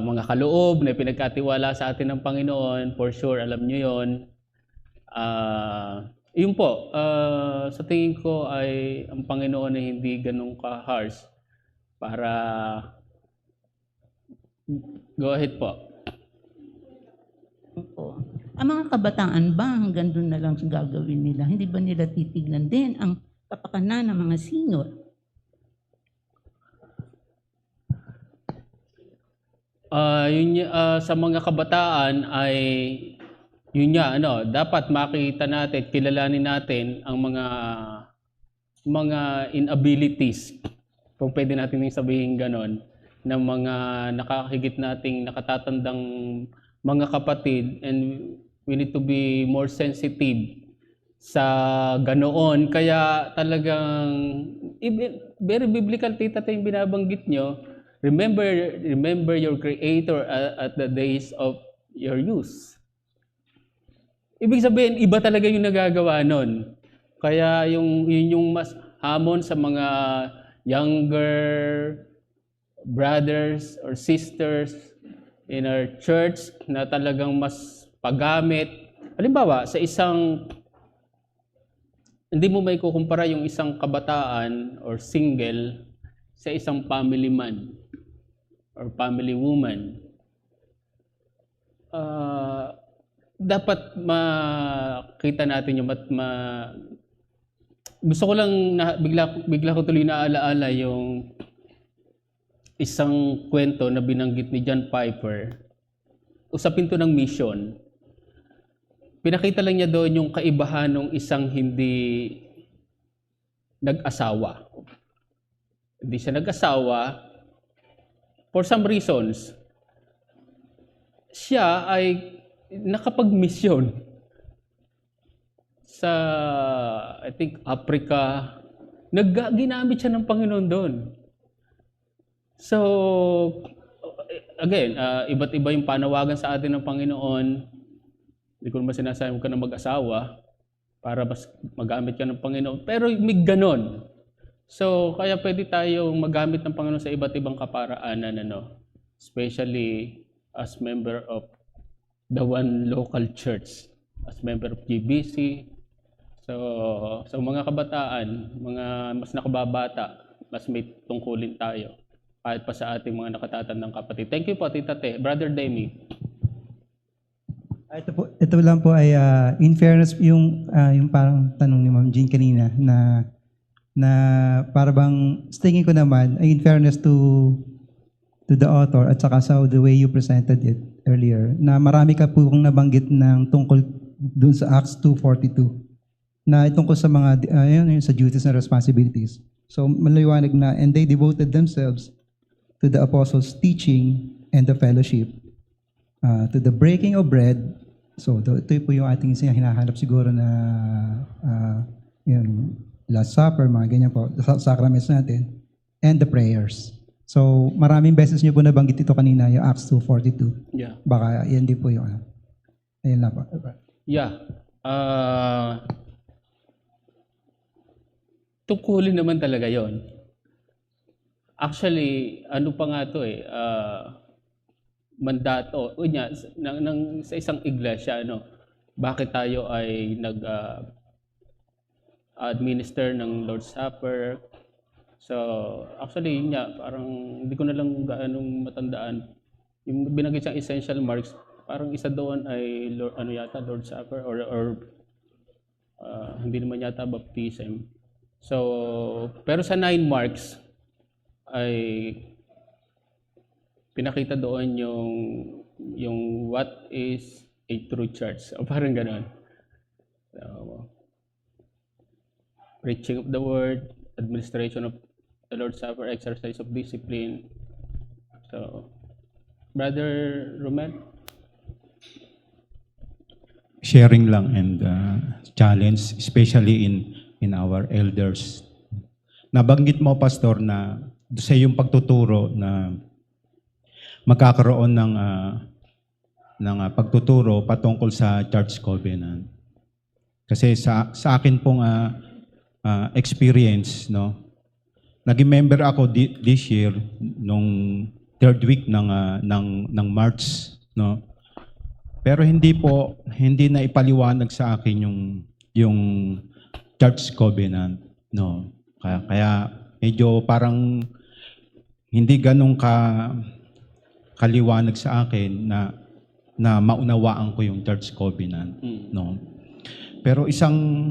mga kaloob na pinagkatiwala sa atin ng Panginoon, for sure, alam nyo yun. Yun po, sa tingin ko ay ang Panginoon ay hindi ganun ka-harsh para go ahead po. Ang mga kabataan ba hanggang doon na lang gagawin nila? Hindi ba nila titignan din ang kapakanan ng mga senior? Sa mga kabataan ay dapat makita natin, kilalanin natin ang mga inabilities, kung pwede natin sabihin ganon, ng mga nakakahigit nating nakatatandang mga kapatid, and we need to be more sensitive sa ganoon. Kaya talagang very biblical, Tita Te, yung binabanggit nyo. Remember your Creator at the days of your youth. Ibig sabihin, iba talaga yung nagagawa nun. Kaya yung mas hamon sa mga younger brothers or sisters in our church na talagang mas paggamit. Halimbawa, hindi mo may kukumpara yung isang kabataan or single sa isang family man or family woman. Dapat makita natin yung gusto ko lang bigla ko tuloy na alaala yung isang kwento na binanggit ni John Piper. Usapin to ng mission. Pinakita lang niya doon yung kaibahan ng isang hindi nag-asawa. hindi siya nag-asawa, for some reasons, siya ay nakapag-mission sa, I think, Africa. Ginamit siya ng Panginoon doon. So, again, iba't iba yung panawagan sa atin ng Panginoon. Hindi ko naman sinasabi ka na mag-asawa para mas magamit ka ng Panginoon. Pero may ganon. So, kaya pwede tayong magamit ng Panginoon sa iba't ibang kaparaanan, especially as member of the one local church, as member of GBC. So, sa mga kabataan, mga mas nakababata, mas may tungkulin tayo kahit pa sa ating mga nakatatandang kapatid. Thank you po, Tita Te. Brother Demi. Ito lang po ay in fairness yung parang tanong ni Ma'am Jean kanina na para bang tingin ko naman ay in fairness to the author at saka sa the way you presented it earlier na marami ka po kung nabanggit ng tungkol dun sa Acts 2:42 na tungkol sa mga sa duties and responsibilities. So maliwanag na and they devoted themselves to the apostles' teaching and the fellowship, to the breaking of bread. So ito po yung ating hinahanap siguro na yung Last Supper, mga ganyan po, sacraments natin, and the prayers. So maraming beses niyo po nabanggit ito kanina, yung Acts 2:42. Yeah. Baka yan din po yung ayun lang po. Yeah. Tungkulin naman talaga yon. Actually, ano pa nga to mandato sa isang iglesia, bakit tayo ay administer ng Lord's Supper. So, actually, yun nga, parang hindi ko na lang gaanong matandaan. Yung binanggit siyang essential marks, parang isa doon ay Lord's Supper or hindi naman yata baptism. So, pero sa 9 marks ay pinakita doon yung what is a true church. O parang gano'n. So, preaching of the word, administration of the Lord's Supper, exercise of discipline. So, Brother Romel? Sharing lang and challenge, especially in our elders. Nabanggit mo, Pastor, na sa iyong pagtuturo na magkakaroon ng pagtuturo patungkol sa Church Covenant. Kasi sa akin pong experience, naging member ako this year nung 3rd week ng March, Pero hindi na ipaliwanag sa akin yung Church Covenant, Kaya medyo parang hindi ganun kaliwanag sa akin na maunawaan ko yung Church Covenant, Pero isang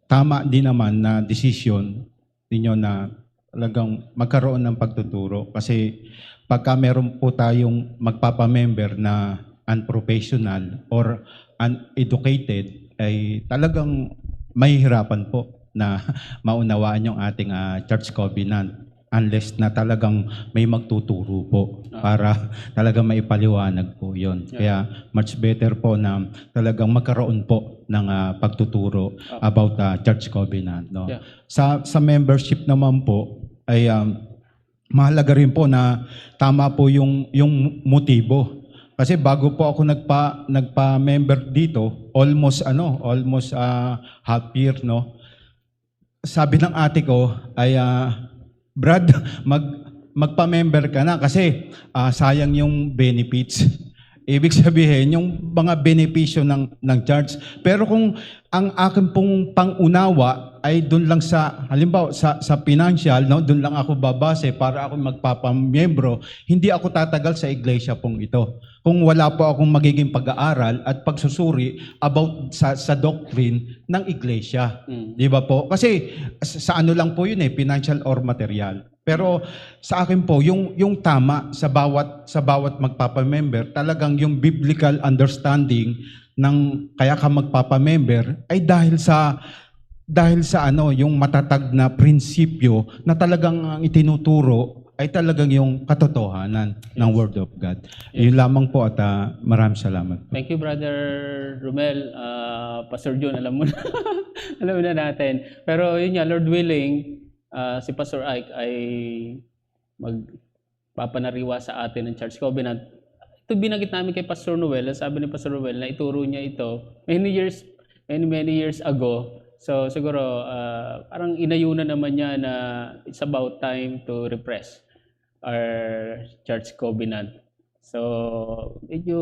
tama din naman na decision ninyo na talagang magkaroon ng pagtuturo kasi pagka meron po tayong magpapamember na unprofessional or uneducated ay talagang mahihirapan po na maunawaan yung ating Church Covenant unless na talagang may magtuturo po para talagang maipaliwanag po yon. Kaya much better po na talagang magkaroon po ng pagtuturo about Church Covenant. Sa membership naman po ay mahalaga rin po na tama po yung motibo. Kasi bago po ako nagpa-member dito, almost half year, Sabi ng ate ko ay Brad, magpa-member ka na kasi sayang yung benefits. Ibig sabihin, yung mga benepisyo ng church. Pero kung ang akin pong pangunawa ay doon lang sa, halimbawa sa financial, doon lang ako babase para ako magpapamiyembro, hindi ako tatagal sa iglesia pong ito. Kung wala po akong magiging pag-aaral at pagsusuri about sa doctrine ng iglesia. Di ba po? Kasi sa ano lang po yun financial or material. Pero sa akin po, yung tama sa bawat magpapamember, talagang yung biblical understanding ng kaya ka magpapamember ay dahil sa dahil sa yung matatag na prinsipyo na talagang ang itinuturo ay talagang yung katotohanan ng Word of God. Yun lamang po at maraming salamat. Thank you, Brother Romel. Pastor John, alam mo na. Alam mo na natin. Pero yun nga, Lord willing, si Pastor Ike ay magpapanariwa sa atin ng Church Covenant. Ito binanggit namin kay Pastor Noel. Sabi ni Pastor Noel na ituro niya ito many years ago. So siguro parang inayunan naman niya na it's about time to refresh our Church Covenant. So medyo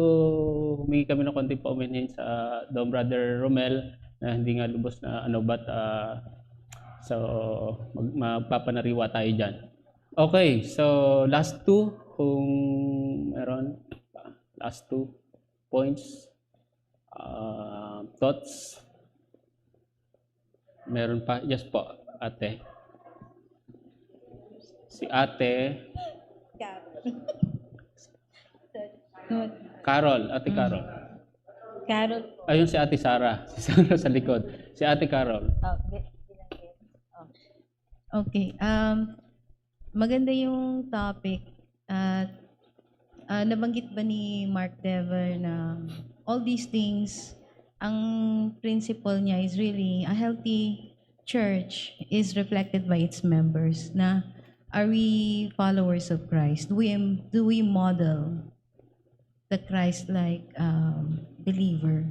humingi kami ng konting paumanhin sa Dom Brother Romel na hindi nga lubos na so magpapanariwa tayo dyan. Okay, so last two kung meron last 2 points, thoughts. Meron pa? Yes po, ate. Si ate. Carol, ate Carol. Carol po. Ayun si ate Sara. Si Sara sa likod. Si ate Carol. Okay. Maganda yung topic. At nabanggit ba ni Mark Dever na all these things, ang principle niya is really a healthy church is reflected by its members. Na are we followers of Christ? Do we model the Christ-like believer?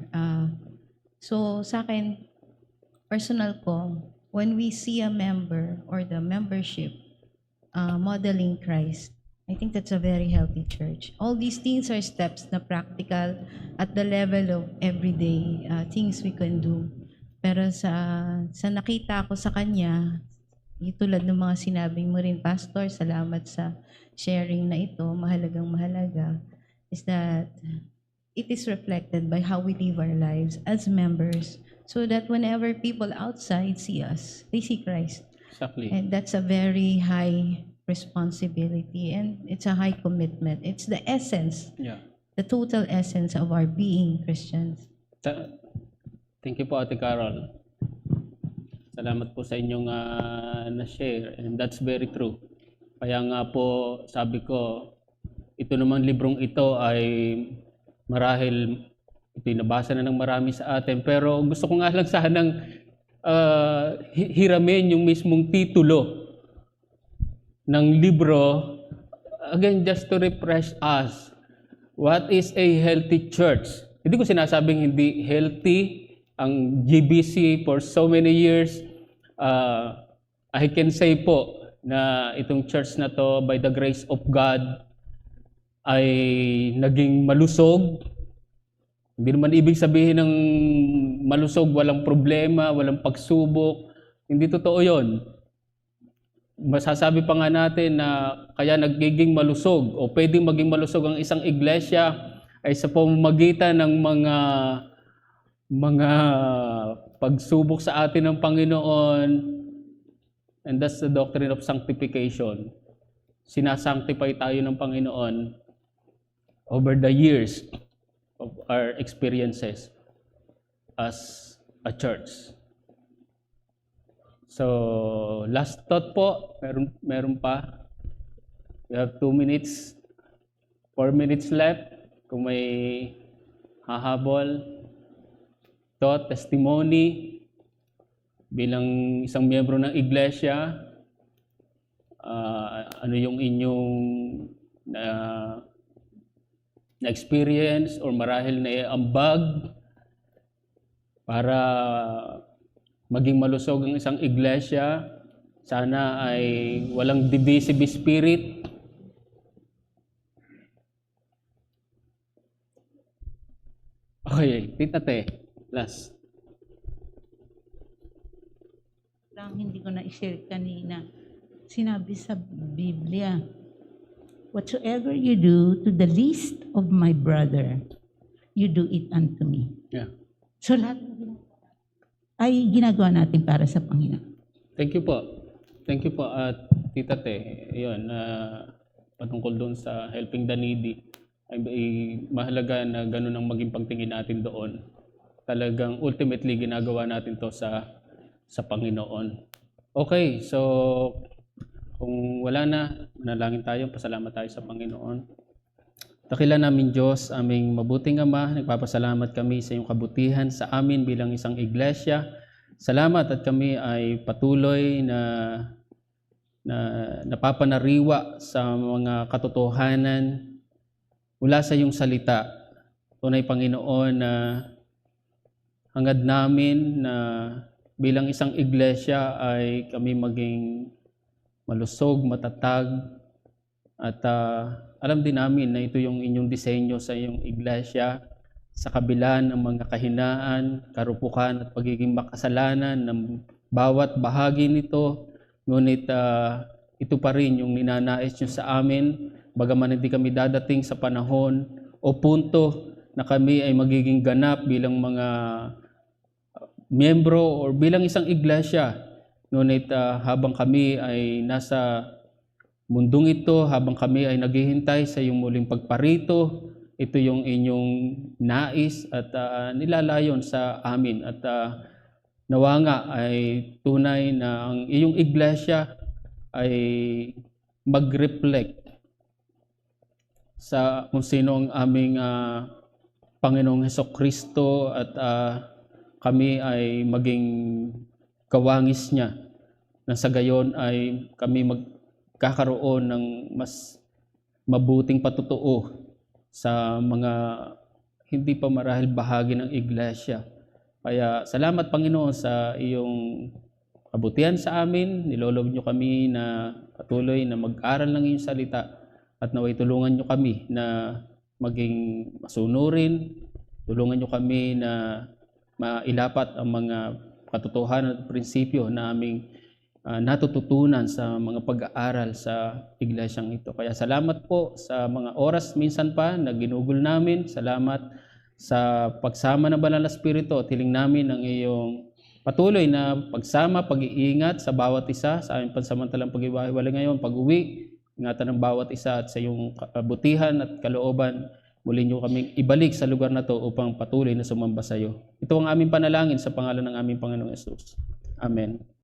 So sa akin, personal ko, when we see a member or the membership modeling Christ, I think that's a very healthy church. All these things are steps na practical at the level of everyday things we can do. Pero sa nakita ko sa kanya, tulad ng mga sinabi mo rin, Pastor, salamat sa sharing na ito, mahalagang-mahalaga, is that it is reflected by how we live our lives as members so that whenever people outside see us, they see Christ. Exactly. And that's a very high responsibility and it's a high commitment. It's the essence, Yeah. the total essence of our being Christians. Thank you po, ate Carol. Salamat po sa inyong na-share. And that's very true. Kaya nga po, sabi ko, ito naman librong ito ay marahil ito'y nabasa na ng marami sa atin. Pero gusto ko nga lang sanang hiramin yung mismong titulo ng libro, again, just to refresh us. What is a healthy church? Hindi ko sinasabing hindi healthy ang GBC for so many years. I can say po na itong church na to, by the grace of God, ay naging malusog. Hindi naman ibig sabihin ng malusog, walang problema, walang pagsubok. Hindi totoo yon. Masasabi pa nga natin na kaya nagiging malusog o pwedeng maging malusog ang isang iglesia ay sa pamamagitan ng mga pagsubok sa atin ng Panginoon, and that's the doctrine of sanctification. Sinasanctify tayo ng Panginoon over the years of our experiences as a church. So, last thought po, meron pa. We have 2 minutes, 4 minutes left. Kung may hahabol, thought, testimony, bilang isang miyembro ng iglesia, ano yung inyong na-experience or marahil na ambag para maging malusog ang isang iglesia. Sana ay walang divisive spirit. Okay, Tita Te, last. Lang hindi ko na-share kanina. Sinabi sa Biblia, whatsoever you do to the least of my brother, you do it unto me. Yeah. So lahat ay ginagawa natin para sa Panginoon. Thank you po. Thank you po at Tita Te. Ayun, patungkol doon sa helping the needy. Ay mahalaga na ganun ang maging pagtingin natin doon. Talagang ultimately ginagawa natin to sa sa Panginoon. Okay, so kung wala na, manalangin tayo, pasalamat tayo sa Panginoon. Dakilan namin Diyos, aming mabuting Ama, nagpapasalamat kami sa iyong kabutihan sa amin bilang isang iglesia. Salamat at kami ay patuloy na napapanariwa sa mga katotohanan mula sa iyong salita. Tunay Panginoon na hangad namin na bilang isang iglesia ay kami maging malusog, matatag, at alam din namin na ito yung inyong disenyo sa iyong iglesia sa kabila ng mga kahinaan, karupukan at pagiging makasalanan ng bawat bahagi nito. Ngunit ito pa rin yung ninanais nyo sa amin, bagaman hindi kami dadating sa panahon o punto na kami ay magiging ganap bilang mga miyembro o bilang isang iglesia. Ngunit habang kami ay nasa mundong ito, habang kami ay naghihintay sa iyong muling pagparito, ito yung inyong nais at nilalayon sa amin. At nawa nga ay tunay na ang iyong iglesia ay mag-reflect sa kung sino ang aming Panginoong Hesukristo at kami ay maging kawangis niya na sa gayon ay kami magkakaroon ng mas mabuting patutuo sa mga hindi pa marahil bahagi ng iglesia. Kaya salamat Panginoon sa iyong kabutihan sa amin. Nilolob niyo kami na patuloy na mag-aral ng iyong salita at naway tulungan niyo kami na maging masunurin. Tulungan niyo kami na mailapat ang mga katotohanan at prinsipyo na aming natututunan sa mga pag-aaral sa iglesyang ito. Kaya salamat po sa mga oras minsan pa na ginugol namin. Salamat sa pagsama ng Banal na Espiritu at hiling namin ang iyong patuloy na pagsama, pag-iingat sa bawat isa sa aming pansamantalang pag-iwahiwalay ngayon, pag-uwi, ingatan ng bawat isa at sa iyong kabutihan at kalooban. Muli niyo kaming ibalik sa lugar na to upang patuloy na sumamba sa iyo. Ito ang aming panalangin sa pangalan ng aming Panginoong Hesus. Amen.